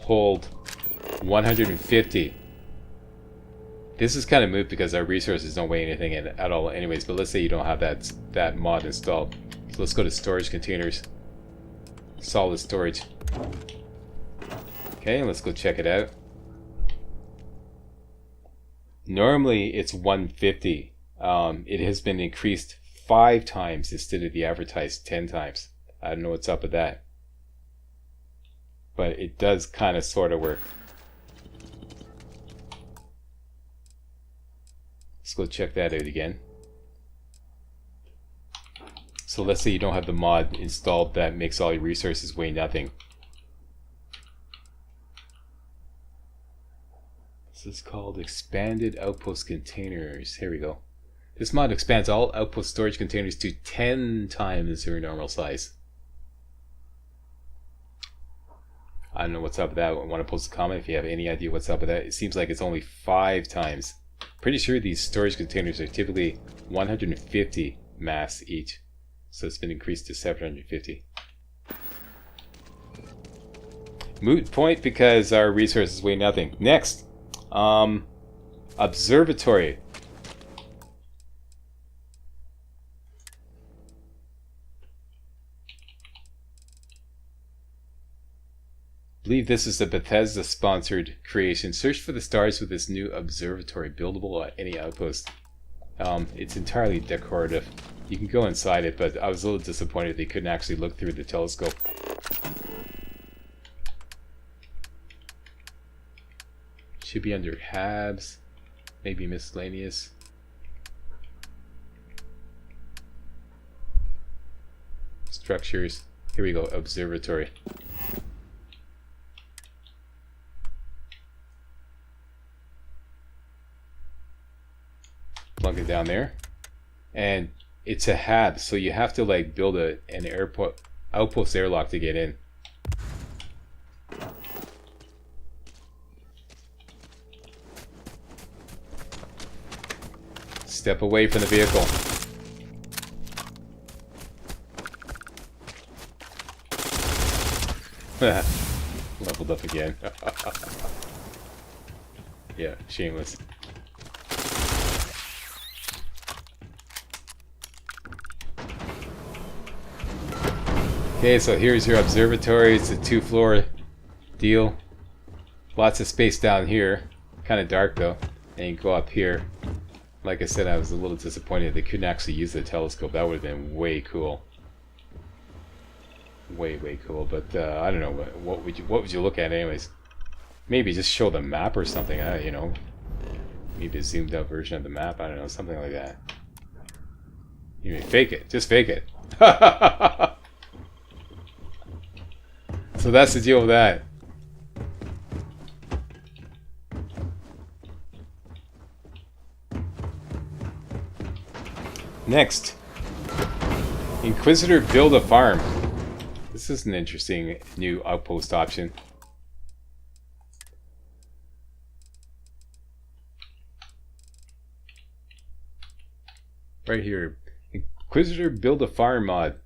hold 150. This is kind of moot because our resources don't weigh anything at all anyways, but let's say you don't have that mod installed. So let's go to storage containers. Solid storage. Okay, let's go check it out. Normally it's 150. It has been increased 5 times instead of the advertised 10 times. I don't know what's up with that. But it does kind of sort of work. Let's go check that out again. So let's say you don't have the mod installed that makes all your resources weigh nothing. This is called Expanded Outpost Containers. Here we go. This mod expands all outpost storage containers to 10 times their normal size. I don't know what's up with that. I want to post a comment if you have any idea what's up with that. It seems like it's only 5 times. Pretty sure these storage containers are typically 150 mass each. So it's been increased to 750. Moot point because our resources weigh nothing. Next, Observatory. I believe this is a Bethesda sponsored creation. Search for the stars with this new observatory, buildable at any outpost. It's entirely decorative. You can go inside it, but I was a little disappointed they couldn't actually look through the telescope. Should be under Habs, maybe miscellaneous. Structures. Here we go, observatory. Plug it down there, and it's a hab, so you have to like build an outpost airlock to get in. Step away from the vehicle. Leveled up again. Yeah, shameless. Okay, so here's your observatory. It's a 2-floor deal. Lots of space down here. Kind of dark though. And you go up here. Like I said, I was a little disappointed they couldn't actually use the telescope. That would have been way cool. Way cool. But I don't know. What would you look at anyways? Maybe just show the map or something. You know, maybe a zoomed out version of the map. I don't know, something like that. You mean fake it? Just fake it. So that's the deal with that. Next, Inquisitor build a farm. This is an interesting new outpost option. Right here, Inquisitor build a farm mod.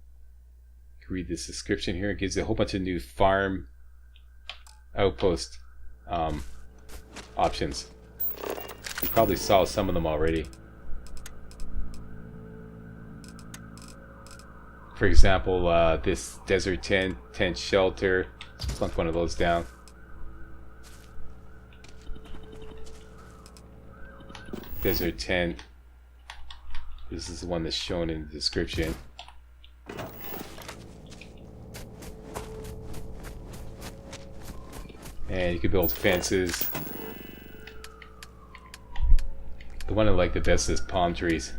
Read this description here. It gives you a whole bunch of new farm outpost options. You probably saw some of them already. For example, this desert tent shelter. Let's plunk one of those down. Desert tent. This is the one that's shown in the description. And you can build fences. The one I like the best is palm trees.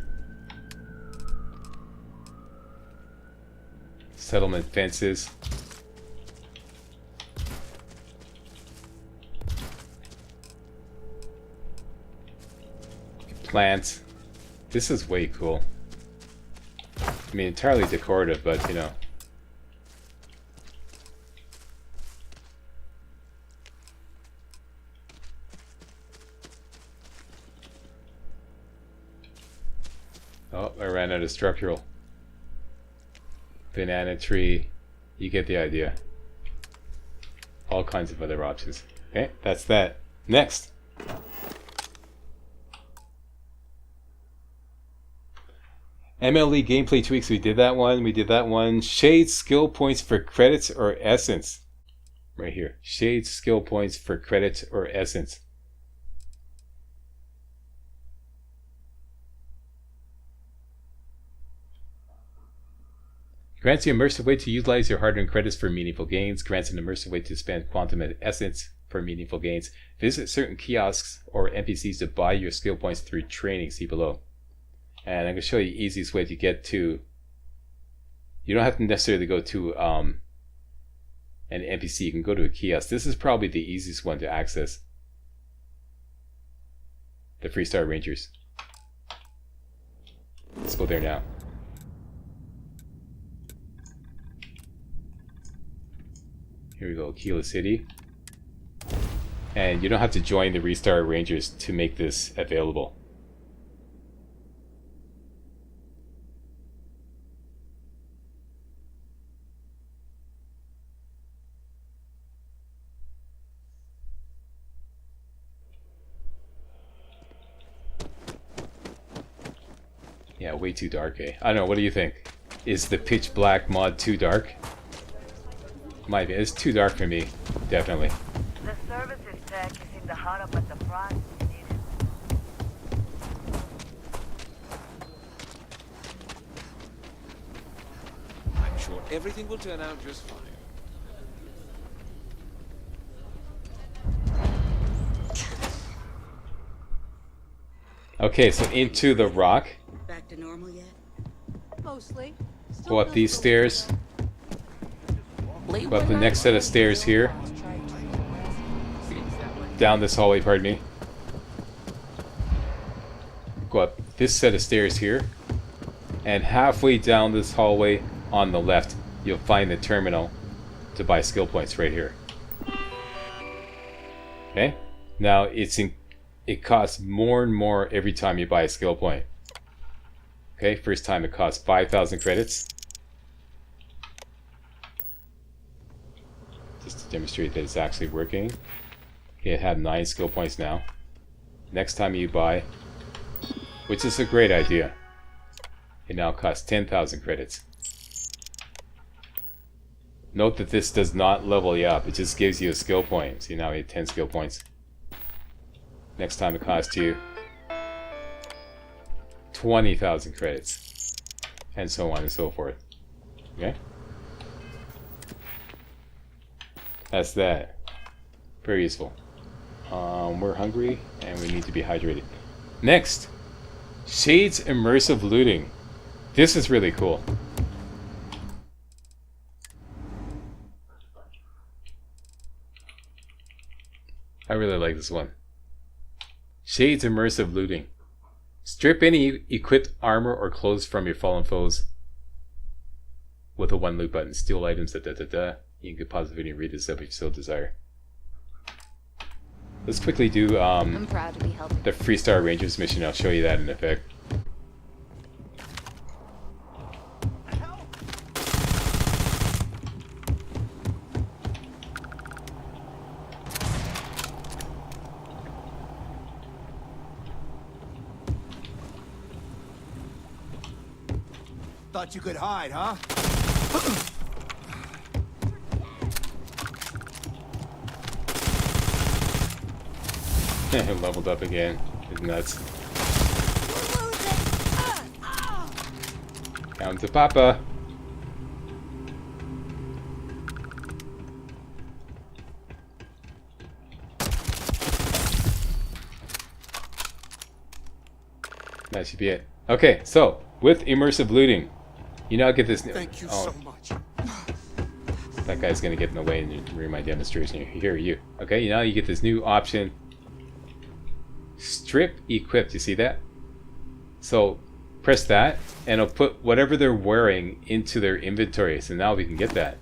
Settlement fences. Plants. This is way cool. I mean, entirely decorative, but you know. Oh, I ran out of structural. Banana tree. You get the idea. All kinds of other options. Okay, that's that. Next. MLE gameplay tweaks. We did that one. We did that one. Shade skill points for credits or essence. Right here. Shade skill points for credits or essence. Grants you immersive way to utilize your hard-earned credits for meaningful gains. Grants an immersive way to spend quantum and essence for meaningful gains. Visit certain kiosks or NPCs to buy your skill points through training. See below. And I'm going to show you the easiest way to get to... You don't have to necessarily go to an NPC. You can go to a kiosk. This is probably the easiest one to access. The Freestar Rangers. Let's go there now. Here we go, Kilo City. And you don't have to join the Restar Rangers to make this available. Yeah, way too dark, eh? I don't know, what do you think? Is the pitch black mod too dark? Might be. It's too dark for me, definitely. The services tech is in the hut up at the front. I'm sure everything will turn out just fine. Okay, so into the rock. Back to normal yet? Mostly. Go up these stairs. Go up the next set of stairs here. Down this hallway, pardon me. Go up this set of stairs here. And halfway down this hallway on the left, you'll find the terminal to buy skill points right here. Okay? Now, it costs more and more every time you buy a skill point. Okay, first time it costs 5,000 credits. Just to demonstrate that it's actually working. Okay, I have 9 skill points now. Next time you buy, which is a great idea, it now costs 10,000 credits. Note that this does not level you up, it just gives you a skill point. See, now you have 10 skill points. Next time it costs you 20,000 credits. And so on and so forth. Okay? That's that. Very useful. We're hungry and we need to be hydrated. Next, Shade's immersive looting. This is really cool. I really like this one. Shade's immersive looting. Strip any equipped armor or clothes from your fallen foes with a 1 loot button. Steal items, You can pause the video and read this up if you so desire. Let's quickly do I'm proud to be helping. the Freestar Rangers mission. I'll show you that in effect. Thought you could hide, huh? Leveled up again. It's nuts. Down to Papa. That should be it. Okay, so with immersive looting, you now get this. Thank you so much. That guy's gonna get in the way and ruin my demonstration. Here, you. Okay, now you get this new option. Strip equipped. You see that? So press that, and it'll put whatever they're wearing into their inventory. So now we can get that.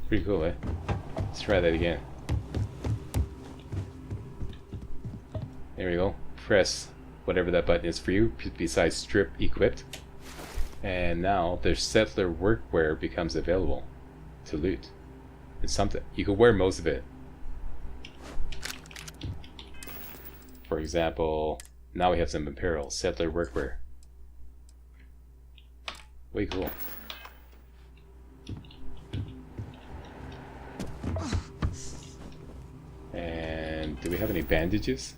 Pretty cool, eh? Let's try that again. There we go. Press whatever that button is for you, besides strip equipped. And now their settler workwear becomes available to loot. It's something. You can wear most of it. For example, now we have some apparel, settler workwear. Way cool. And do we have any bandages?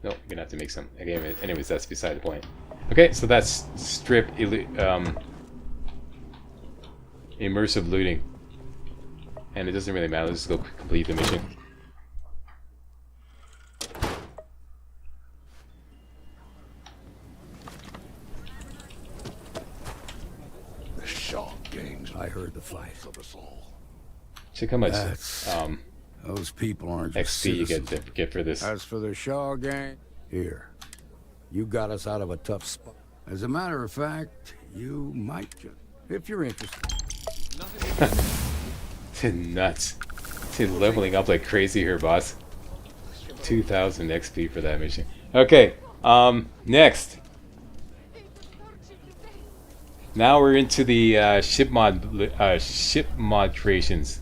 No, we're gonna have to make some. Okay, anyways, that's beside the point. Okay, so that's strip immersive looting. And it doesn't really matter, let's just go complete the mission. The Shaw gangs. I heard the fight of us all. Check how much Those people aren't just XP you citizens. get for this. As for the Shaw gang, here, you got us out of a tough spot. As a matter of fact, you might just, if you're interested. Nuts. It's leveling up like crazy here, boss. 2,000 XP for that mission. Okay, next. Now we're into the ship mod creations.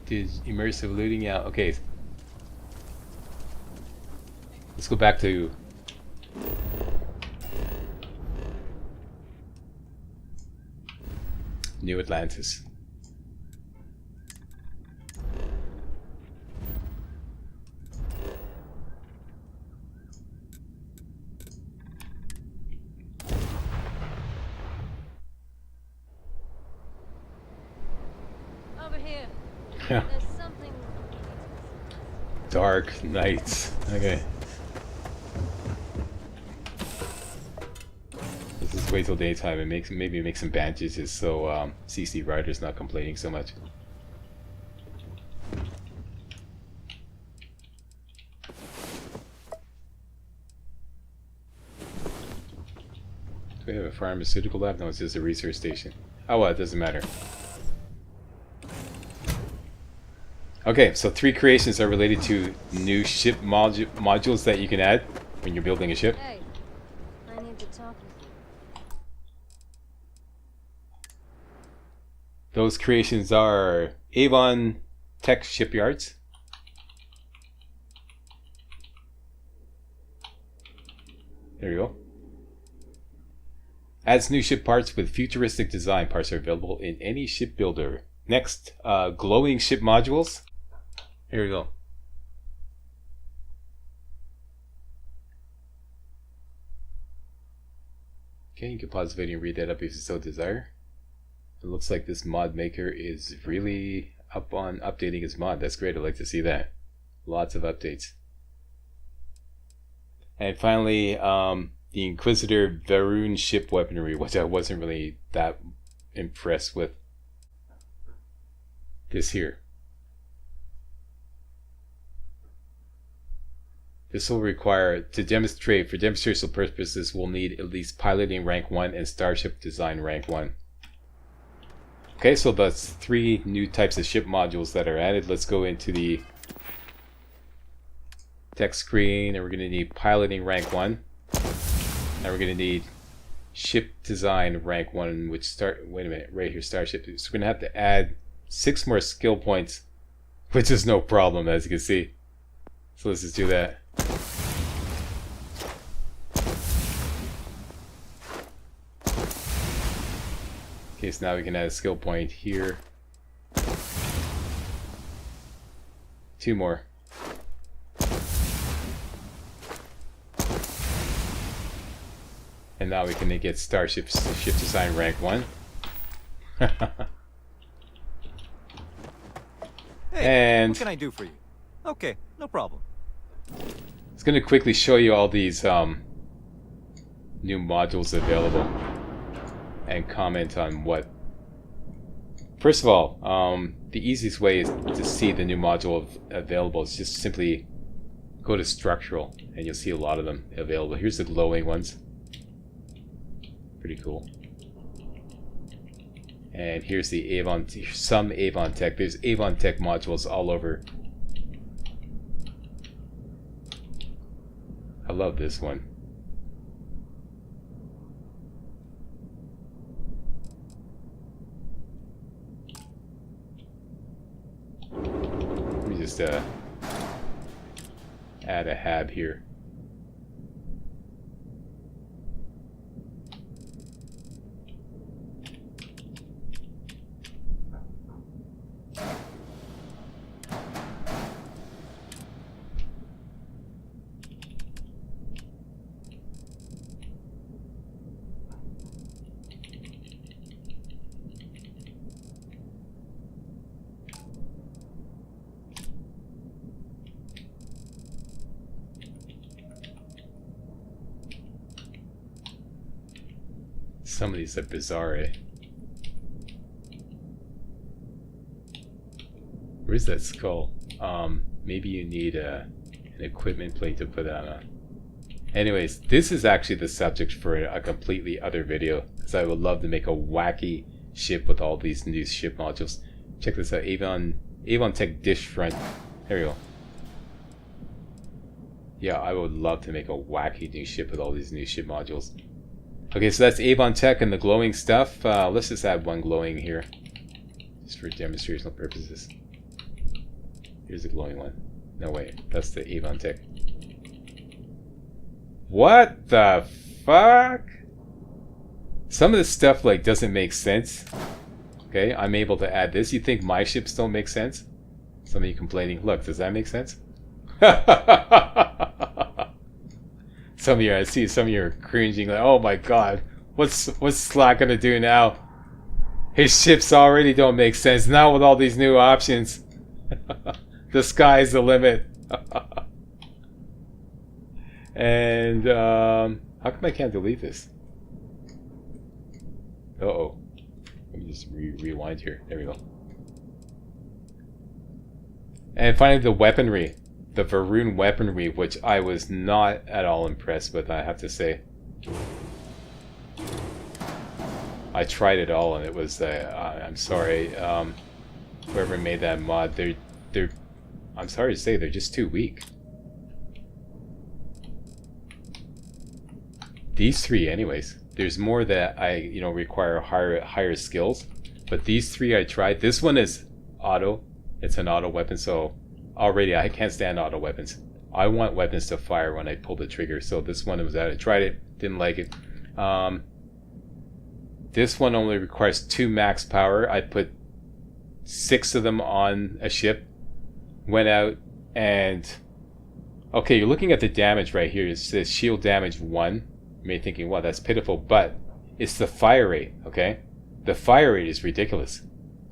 Did immersive looting? Yeah, okay. Let's go back to New Atlantis. Over here. Yeah. There's something. Dark Nights. Okay. Let's just wait till daytime and maybe make some bandages so CC Rider's not complaining so much. Do we have a pharmaceutical lab? No, it's just a research station. Oh well, it doesn't matter. Okay, so 3 creations are related to new ship modules that you can add when you're building a ship. Hey, I need to talk with you. Those creations are Avon Tech Shipyards, there you go. Adds new ship parts with futuristic design. Parts are available in any shipbuilder. Next, glowing ship modules. Here we go. Okay, you can pause the video and read that up if you so desire. It looks like this mod maker is really up on updating his mod. That's great. I'd like to see that. Lots of updates. And finally, the Inquisitor Varun ship weaponry, which I wasn't really that impressed with. This here. This will require, for demonstrational purposes, we'll need at least piloting rank 1 and starship design rank 1. Okay, so that's 3 new types of ship modules that are added. Let's go into the text screen, and we're going to need piloting rank 1. And we're going to need ship design rank 1, which wait a minute, right here, starship. So we're going to have to add 6 more skill points, which is no problem, as you can see. So let's just do that. Okay, so now we can add a skill point here. 2 more. And now we can get starship ship design rank 1. Hey, And what can I do for you? Okay, no problem. It's going to quickly show you all these new modules available and comment on what. First of all, the easiest way is to see the new module available is just simply go to structural and you'll see a lot of them available. Here's the glowing ones. Pretty cool. And here's the Avon, some Avon Tech. There's Avon Tech modules all over. I love this one. Let me just add a hab here. Some of these are bizarre, eh? Where's that skull? Maybe you need an equipment plate to put on. Anyways, this is actually the subject for a completely other video, because I would love to make a wacky ship with all these new ship modules. Check this out, Avon Tech dish front. There we go. Yeah, I would love to make a wacky new ship with all these new ship modules. Okay, so that's Avon Tech and the glowing stuff. Let's just add one glowing here, just for demonstrational purposes. Here's the glowing one. No way, that's the Avon Tech. What the fuck? Some of this stuff like doesn't make sense. Okay, I'm able to add this. You think my ships don't make sense? Some of you complaining. Look, does that make sense? Some of you, I see some of you are cringing like, oh my god, what's Slack gonna do now? His ships already don't make sense. Now with all these new options, the sky's the limit. And how come I can't delete this? Uh-oh. Let me just rewind here. There we go. And finally, the weaponry. The Varun weaponry, which I was not at all impressed with, I have to say. I tried it all and it was, I'm sorry, whoever made that mod, they're, I'm sorry to say, they're just too weak. These three anyways. There's more that require higher skills, but these three I tried. This one is auto. It's an auto weapon, so already I can't stand auto weapons. I want weapons to fire when I pull the trigger, so this one was out. I tried it, didn't like it. This one only requires 2 max power. I put 6 of them on a ship, went out, and okay, you're looking at the damage right here. It says shield damage 1. You may be thinking, wow, that's pitiful, but it's the fire rate, okay? The fire rate is ridiculous.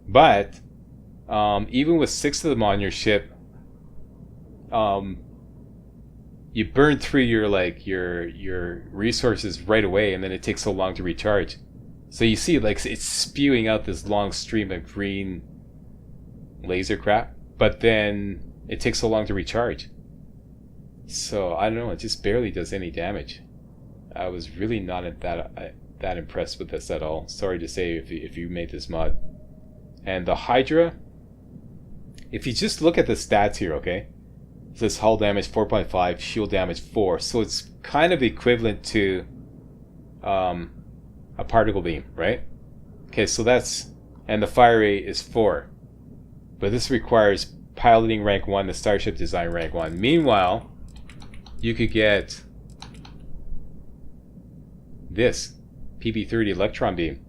But even with 6 of them on your ship, you burn through your resources right away, and then it takes so long to recharge. So you see, like, it's spewing out this long stream of green laser crap, but then it takes so long to recharge. So I don't know, it just barely does any damage. I was really not that impressed with this at all. Sorry to say if you made this mod. And the Hydra, if you just look at the stats here, okay? It says hull damage 4.5, shield damage 4. So it's kind of equivalent to a particle beam, right? Okay, so that's, and the fire rate is 4. But this requires piloting rank 1, the starship design rank 1. Meanwhile, you could get this PB30 electron beam.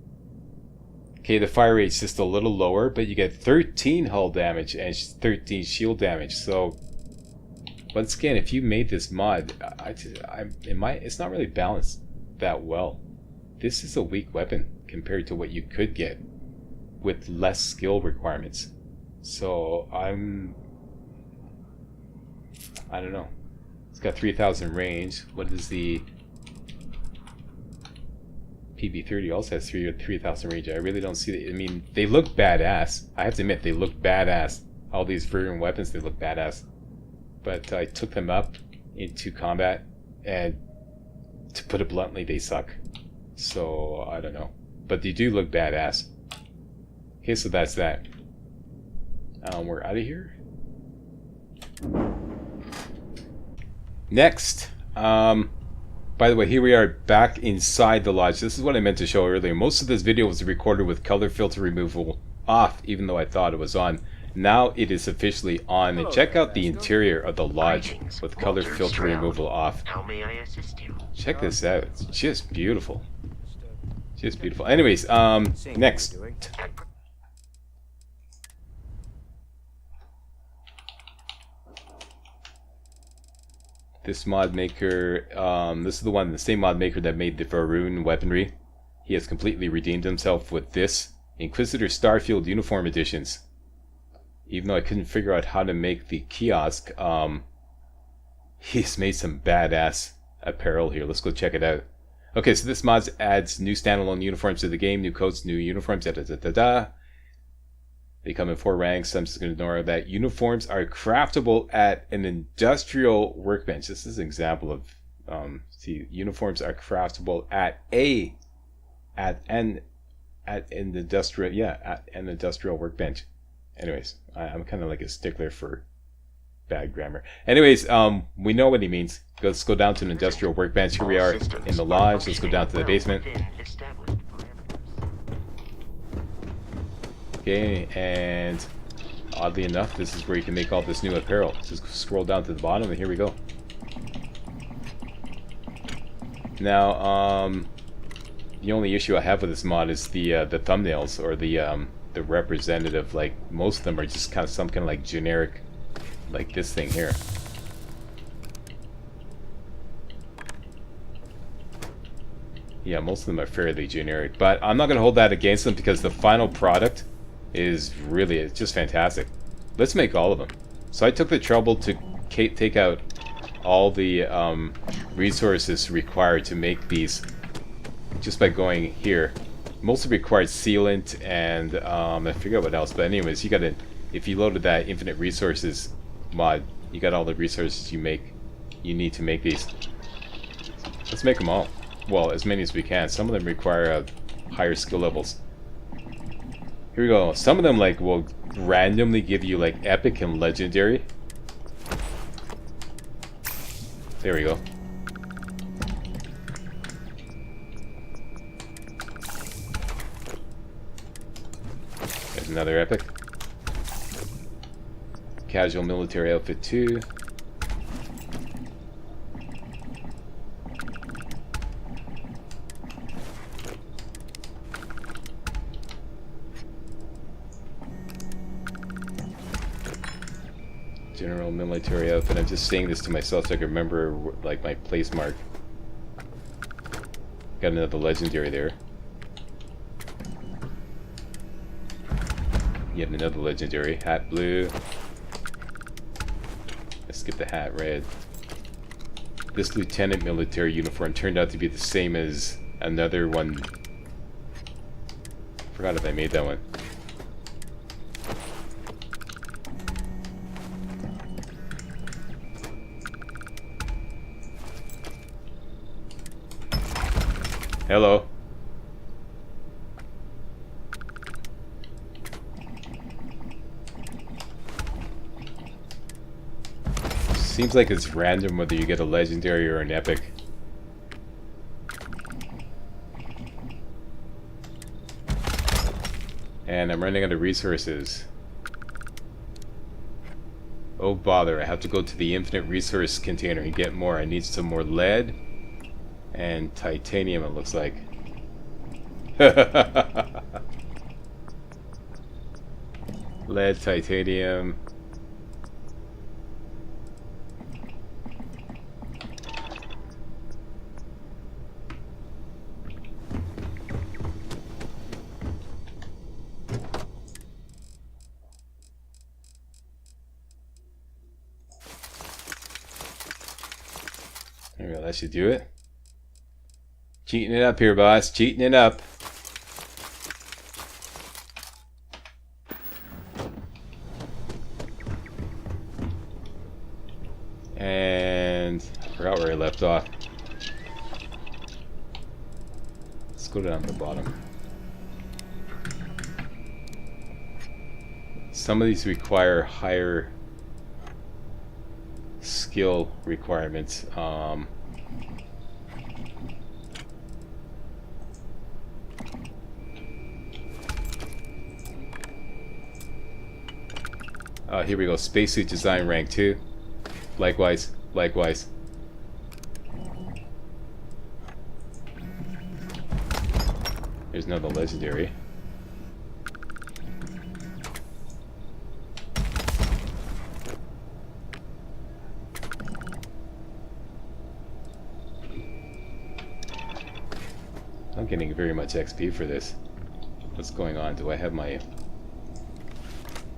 Okay, the fire rate's just a little lower, but you get 13 hull damage and 13 shield damage. So once again, if you made this mod, it's not really balanced that well. This is a weak weapon compared to what you could get with less skill requirements. So I'm I don't know. It's got 3,000 range. What is the PB30? Also has 3,000 range. I really don't see it. I mean, they look badass. I have to admit, they look badass. All these Virgin weapons, they look badass. But I took them up into combat, and to put it bluntly, they suck. So, I don't know. But they do look badass. Okay, so that's that. We're out of here. Next, by the way, here we are back inside the lodge. This is what I meant to show earlier. Most of this video was recorded with color filter removal off, even though I thought it was on. Now it is officially on. And check out the interior of the lodge with color filter removal off. How may I assist you? Check this out. It's just beautiful. Just beautiful. Anyways, next. This mod maker, this is the same mod maker that made the Varun weaponry. He has completely redeemed himself with this Inquisitor Starfield uniform editions. Even though I couldn't figure out how to make the kiosk, he's made some badass apparel here. Let's go check it out. Okay, so this mod adds new standalone uniforms to the game, new coats, new uniforms, da-da-da-da-da. They come in 4 ranks. I'm just going to ignore that. Uniforms are craftable at an industrial workbench. This is an example of, uniforms are craftable at an industrial workbench. Anyways, I'm kind of like a stickler for bad grammar. Anyways, we know what he means. Let's go down to an industrial workbench. Here we are in the lodge. Let's go down to the basement. Okay, and oddly enough, this is where you can make all this new apparel. Just scroll down to the bottom, and here we go. Now, the only issue I have with this mod is the thumbnails, or the representative. Like, most of them are just kind of some kind of like generic, like this thing here. Yeah, most of them are fairly generic, but I'm not going to hold that against them because the final product is really, it's just fantastic. Let's make all of them. So I took the trouble to take out all the resources required to make these just by going here. Mostly required sealant and I forget what else, but anyways, you gotta, if you loaded that infinite resources mod, you got all the resources you need to make these. Let's make them all. Well, as many as we can. Some of them require higher skill levels. Here we go. Some of them like will randomly give you like epic and legendary. There we go. There's another epic. Casual military outfit 2. General military outfit. I'm just saying this to myself so I can remember like my place mark. Got another legendary there. Yet another legendary. Hat blue. Let's skip the hat red. This lieutenant military uniform turned out to be the same as another one. Forgot if I made that one. Hello. Seems like it's random whether you get a legendary or an epic. And I'm running out of resources. Oh bother, I have to go to the infinite resource container and get more. I need some more lead and titanium, it looks like. Lead, titanium. There we go, that should do it. Cheating it up here, boss. Cheating it up. And I forgot where I left off. Let's go down to the bottom. Some of these require higher skill requirements. Here we go. Spacesuit design rank 2. Likewise. Likewise. There's another legendary. I'm getting very much XP for this. What's going on? Do I have my...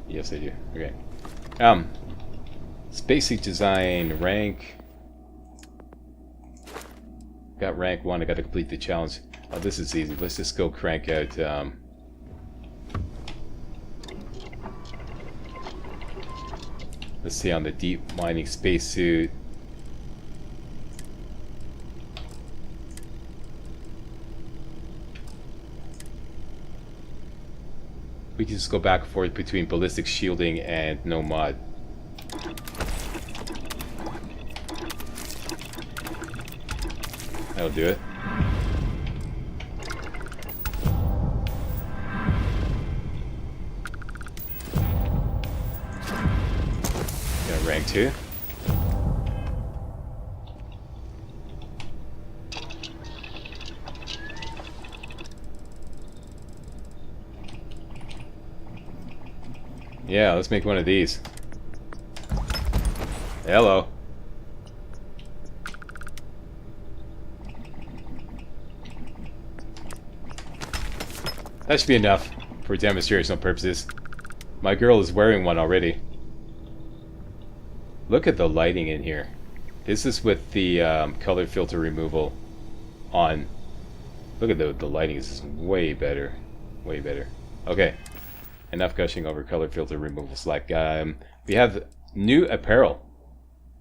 Yes, I do. Okay. Spacesuit design rank. Got rank 1. I got to complete the challenge. Oh, this is easy. Let's just go crank out. Let's see on the deep mining spacesuit. We can just go back and forth between ballistic shielding and no mod. That'll do it. Got rank 2. Yeah, let's make one of these. Hello. That should be enough for demonstrational purposes. My girl is wearing one already. Look at the lighting in here. This is with the color filter removal on. Look at the lighting is way better. Way better. Okay. Enough gushing over color filter removal slack. We have new apparel.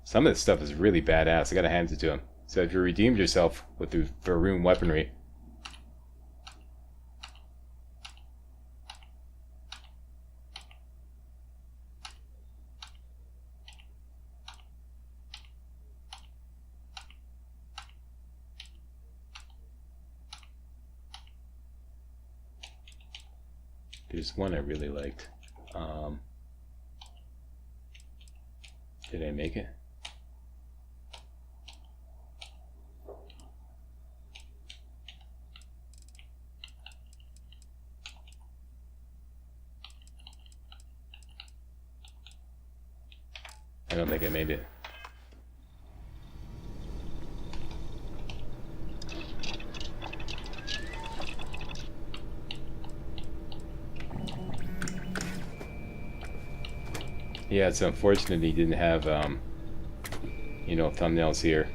Some of this stuff is really badass. I gotta hand it to him. So if you redeemed yourself with the Varun weaponry. There's one I really liked. Did I make it? I don't think I made it. Yeah, it's unfortunate he didn't have, you know, thumbnails here.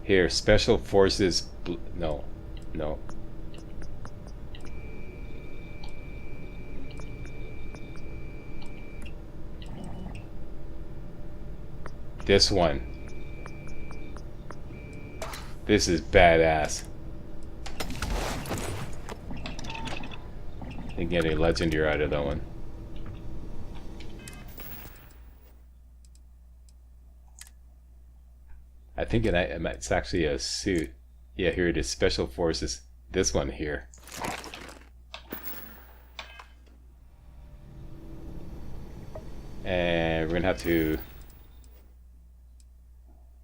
Here, Special Forces... No. No. This one. This is badass. You get a legendary out of that one. I think it's actually a suit. Yeah, here it is. Special Forces. This one here. And we're gonna have to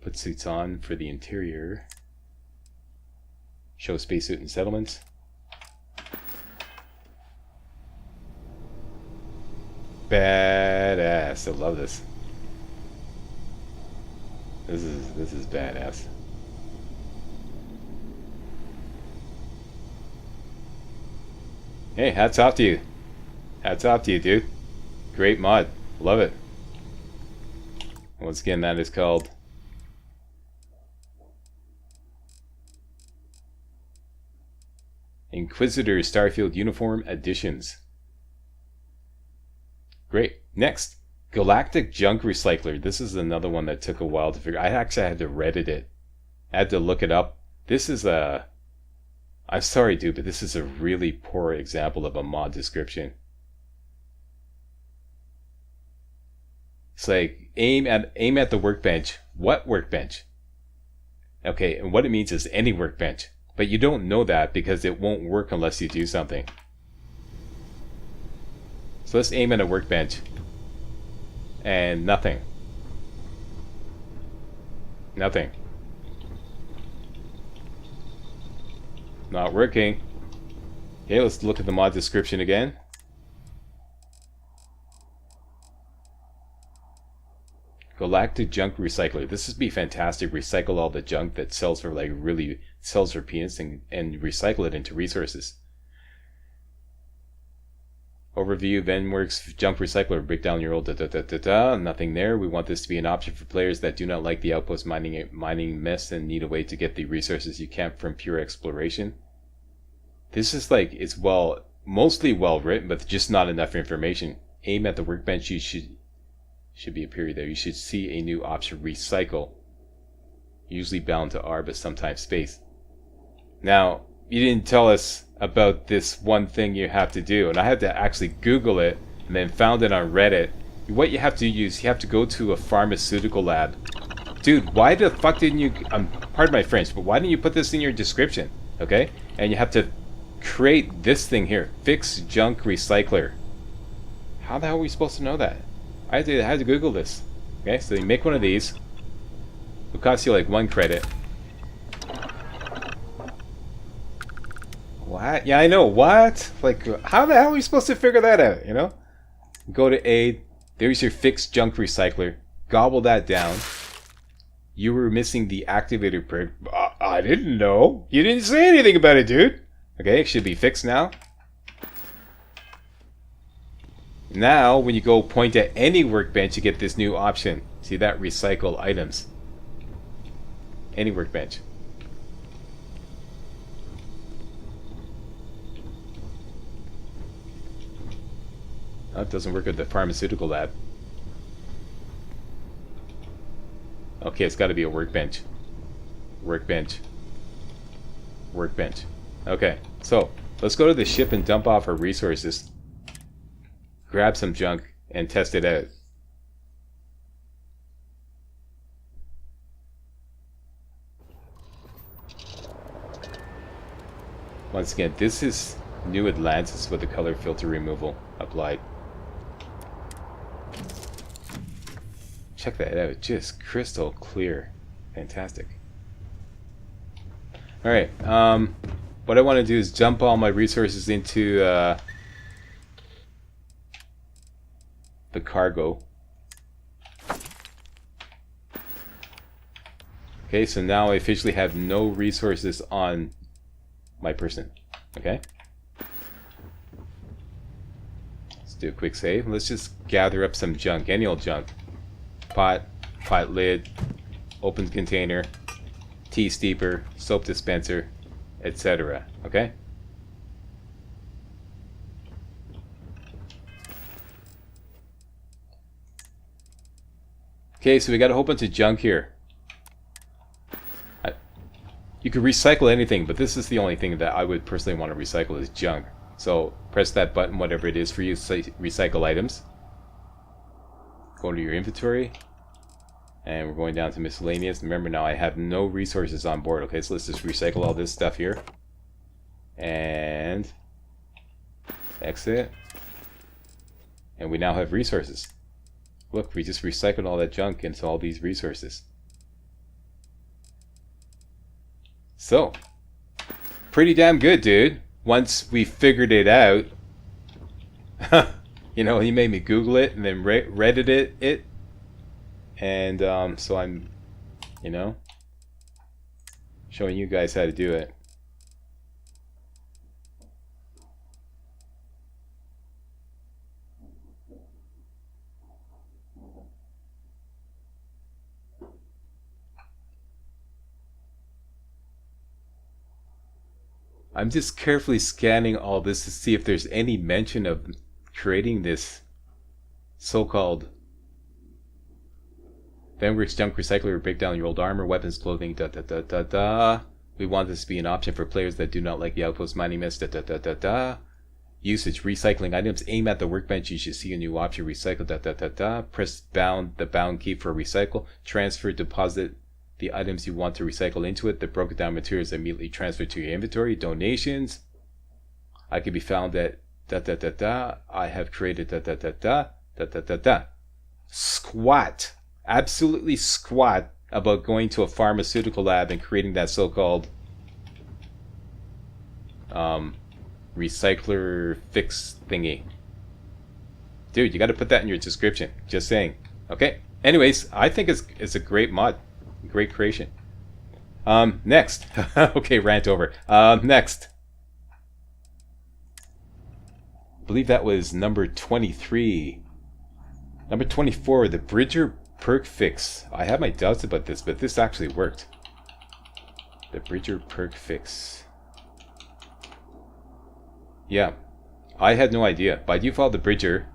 put suits on for the interior. Show spacesuit and settlements. Badass. I love this. This is badass. Hey, hats off to you. Hats off to you, dude. Great mod. Love it. Once again, that is called Inquisitor Starfield Uniform Editions. Great. Next, Galactic Junk Recycler. This is another one that took a while to figure. I actually had to Reddit it. I had to look it up. This is a... I'm sorry, dude, but this is a really poor example of a mod description. It's like, aim at the workbench. What workbench? Okay, and what it means is any workbench. But you don't know that because it won't work unless you do something. So let's aim at a workbench. And nothing. Nothing. Not working. Okay, let's look at the mod description again. Galactic Junk Recycler. This would be fantastic. Recycle all the junk that sells for like really sells for peanuts and recycle it into resources. Overview, then works junk recycler. Break down your old nothing there. We want this to be an option for players that do not like the Outpost mining mess and need a way to get the resources you can from pure exploration. This is like, it's mostly well written, but just not enough information. Aim at the workbench. You should be a period there. You should see a new option, recycle. Usually bound to R, but sometimes space. Now, you didn't tell us about this one thing you have to do, and I had to actually Google it and then found it on Reddit. What you have to use, you have to go to a pharmaceutical lab. Dude, why the fuck didn't you, pardon my French, but why didn't you put this in your description? Okay? And you have to create this thing here, Fix Junk Recycler. How the hell are we supposed to know that? I had to Google this. Okay, so you make one of these. It'll cost you like 1 credit. What? Yeah, I know. What? Like, how the hell are we supposed to figure that out, you know? Go to aid. There's your Fix Junk Recycler. Gobble that down. You were missing the activator perk. I didn't know. You didn't say anything about it, dude. Okay, it should be fixed now. Now, when you go point at any workbench, you get this new option. See that? Recycle items. Any workbench. Oh, it doesn't work at the pharmaceutical lab. Okay, it's got to be a workbench. Workbench. Workbench. Okay, so let's go to the ship and dump off our resources. Grab some junk and test it out. Once again, this is New Atlantis with the color filter removal applied. Check that out, just crystal clear. Fantastic. Alright, what I want to do is dump all my resources into the cargo. Okay, so now I officially have no resources on my person. Okay? Let's do a quick save. Let's just gather up some junk, any old junk. Pot lid, open container, tea steeper, soap dispenser, etc. Okay? Okay, so we got a whole bunch of junk here. You could recycle anything, but this is the only thing that I would personally want to recycle is junk. So press that button, whatever it is for you, recycle items. Go to your inventory. And we're going down to miscellaneous. Remember now I have no resources on board. Okay, so let's just recycle all this stuff here. And exit. And we now have resources. Look, we just recycled all that junk into all these resources. So, pretty damn good, dude. Once we figured it out. You know, he made me Google it and then Reddit it. And so I'm, you know, showing you guys how to do it. I'm just carefully scanning all this to see if there's any mention of creating this so-called Vanworks junk recycler, break down your old armor, weapons, clothing, da da da da da. We want this to be an option for players that do not like the Outpost mining mess, da da da da da. Usage, recycling items, aim at the workbench, you should see a new option, recycle, da da da da. Press the bound key for recycle. Transfer, deposit the items you want to recycle into it. The broken down materials immediately transferred to your inventory. Donations, I can be found at da da da da. I have created da da da da da da da da. Squat, absolutely squat about going to a pharmaceutical lab and creating that so-called recycler fix thingy. Dude, you got to put that in your description. Just saying. Okay. Anyways, I think it's a great mod, great creation. Next. Okay, rant over. Next. I believe that was number 23. Number 24, the Bridger perk fix. I have my doubts about this, but this actually worked. The Bridger perk fix. Yeah, I had no idea. By default, the Bridger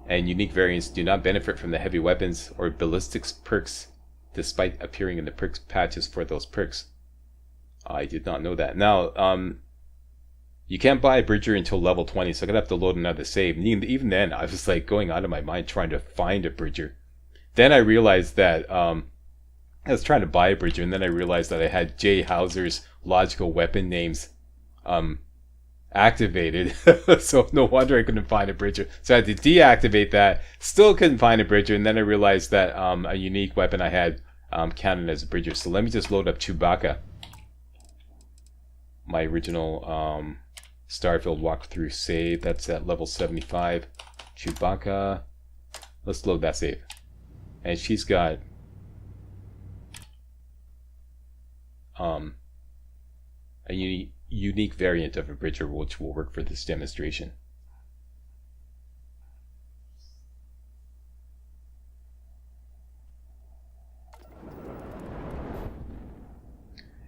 and unique variants do not benefit from the heavy weapons or ballistics perks, despite appearing in the perks patches for those perks. I did not know that. Now, you can't buy a Bridger until level 20, so I'm going to have to load another save. And even then, I was like going out of my mind trying to find a Bridger. Then I realized that I was trying to buy a Bridger, and then I realized that I had JHouses logical weapon names activated. So no wonder I couldn't find a Bridger. So I had to deactivate that. Still couldn't find a Bridger, and then I realized that a unique weapon I had counted as a Bridger. So let me just load up Chewbacca. My original Starfield walkthrough save. That's at level 75. Chewbacca. Let's load that save. And she's got a unique variant of a Bridger, which will work for this demonstration.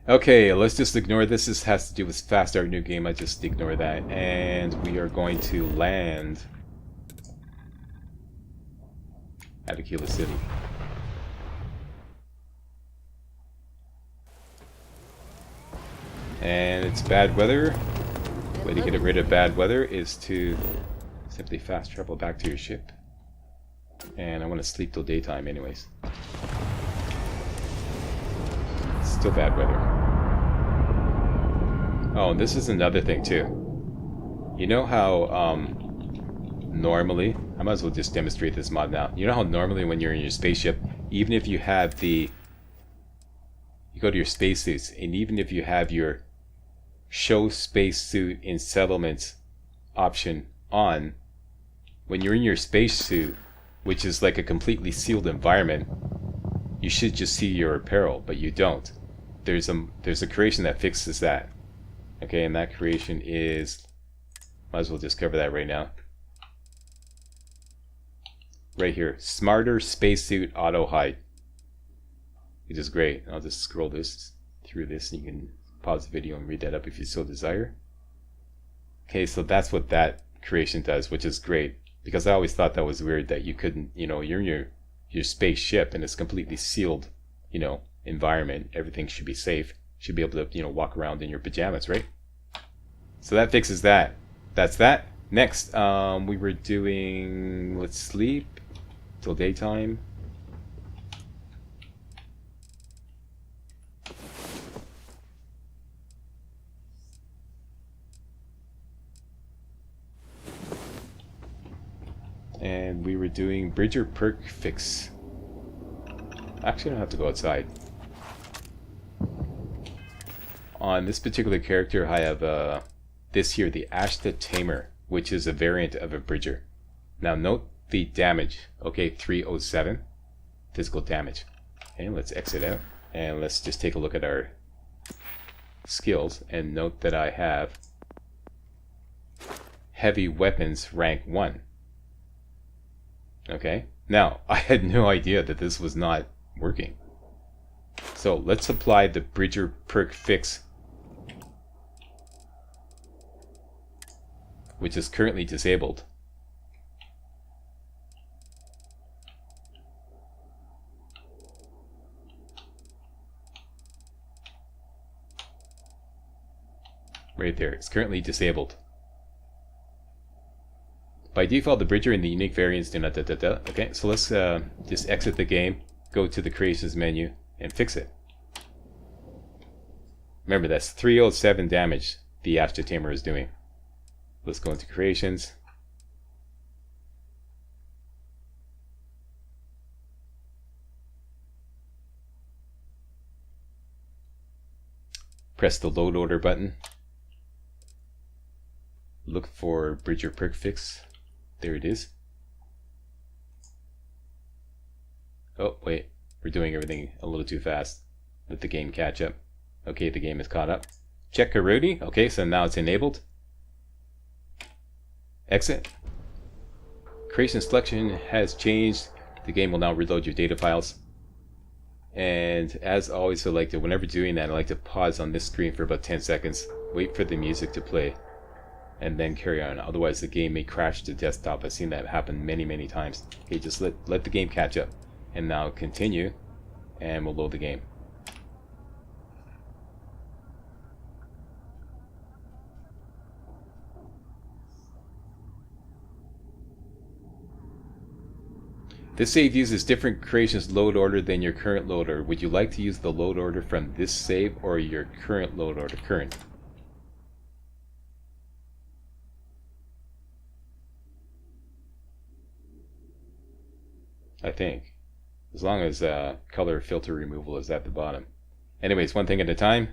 Okay, let's just ignore this. This has to do with fast start new game. I just ignore that. And we are going to land at Aquila City. And it's bad weather. Way to get rid of bad weather is to simply fast travel back to your ship. And I want to sleep till daytime anyways. Still bad weather. Oh, and this is another thing too. You know how normally, I might as well just demonstrate this mod now. You know how normally when you're in your spaceship, even if you have you go to your spacesuits, and even if you have your show spacesuit in settlements option on, when you're in your spacesuit, which is like a completely sealed environment, you should just see your apparel, but you don't. There's a creation that fixes that. Okay, and that creation is, might as well just cover that right now. Right here, Smarter Spacesuit Auto Hide. Which is great. I'll just scroll through this, and you can pause the video and read that up if you so desire. Okay, so that's what that creation does, which is great, because I always thought that was weird that you couldn't, you're in your spaceship and it's completely sealed, environment. Everything should be safe. Should be able to, walk around in your pajamas, right? So that fixes that. That's that. Next, we were doing, let's sleep till daytime. And we were doing Bridger perk fix. Actually, I don't have to go outside. On this particular character, I have this here, the Ashta Tamer, which is a variant of a Bridger. Now note the damage. Okay, 307 physical damage. Okay, let's exit out and let's just take a look at our skills and note that I have heavy weapons rank 1. Okay, now I had no idea that this was not working. So let's apply the Bridger perk fix which is currently disabled. Right there, it's currently disabled. By default, the bridger and the unique variants do not Okay, so let's just exit the game, go to the creations menu, and fix it. Remember, that's 307 damage the Astro Tamer is doing. Let's go into creations. Press the load order button. Look for Bridger perk fix. There it is. Oh, wait. We're doing everything a little too fast. Let the game catch up. Okay, the game is caught up. Check Karudi. Okay, so now it's enabled. Exit. Creation selection has changed. The game will now reload your data files. And as always, whenever doing that, I like to pause on this screen for about 10 seconds. Wait for the music to play. And then carry on. Otherwise, the game may crash to desktop. I've seen that happen many, many times. Okay, just let the game catch up. And now continue. And we'll load the game. This save uses different creations load order than your current load order. Would you like to use the load order from this save or your current load order? Current. I think. As long as color filter removal is at the bottom. Anyways, one thing at a time.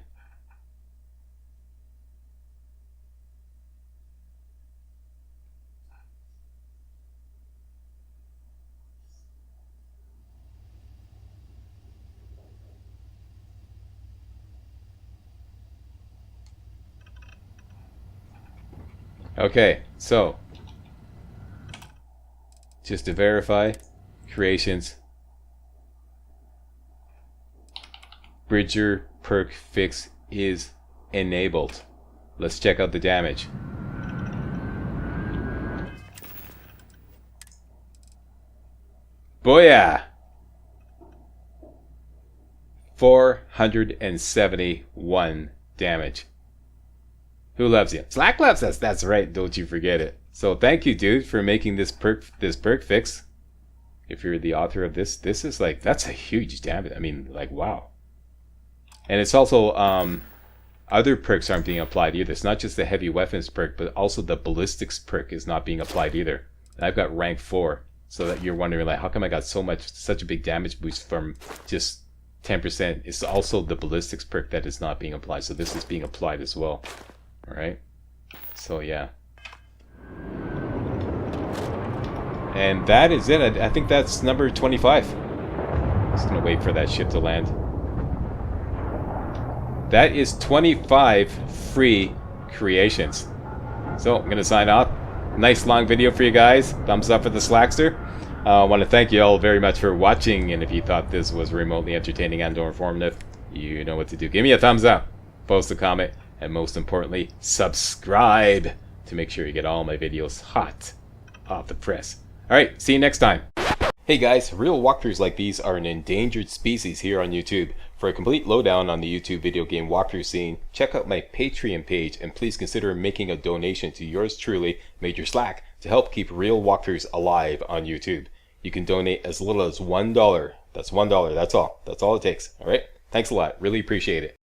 Okay, so just to verify, creations, Bridger perk fix is enabled. Let's check out the damage. Booyah! 471 damage. Who loves you? Slack loves us. That's right. Don't you forget it. So thank you, dude, for making this perk fix. If you're the author of this is like, that's a huge damage. I mean, like, wow. And it's also other perks aren't being applied either. It's not just the heavy weapons perk, but also the ballistics perk is not being applied either. And I've got rank 4, so that you're wondering, like, how come I got such a big damage boost from just 10%? It's also the ballistics perk that is not being applied. So this is being applied as well. Alright, so yeah, and that is it. I think that's number 25. Just gonna wait for that ship to land. That is 25 free creations. So I'm gonna sign off. Nice long video for you guys. Thumbs up for the Slackster. I want to thank you all very much for watching, and if you thought this was remotely entertaining and or informative, you know what to do. Give me a thumbs up, post a comment, and most importantly, subscribe to make sure you get all my videos hot off the press. Alright, see you next time. Hey guys, real walkthroughs like these are an endangered species here on YouTube. For a complete lowdown on the YouTube video game walkthrough scene, check out my Patreon page and please consider making a donation to yours truly, Major Slack, to help keep real walkthroughs alive on YouTube. You can donate as little as $1. That's $1, that's all. That's all it takes. Alright? Thanks a lot. Really appreciate it.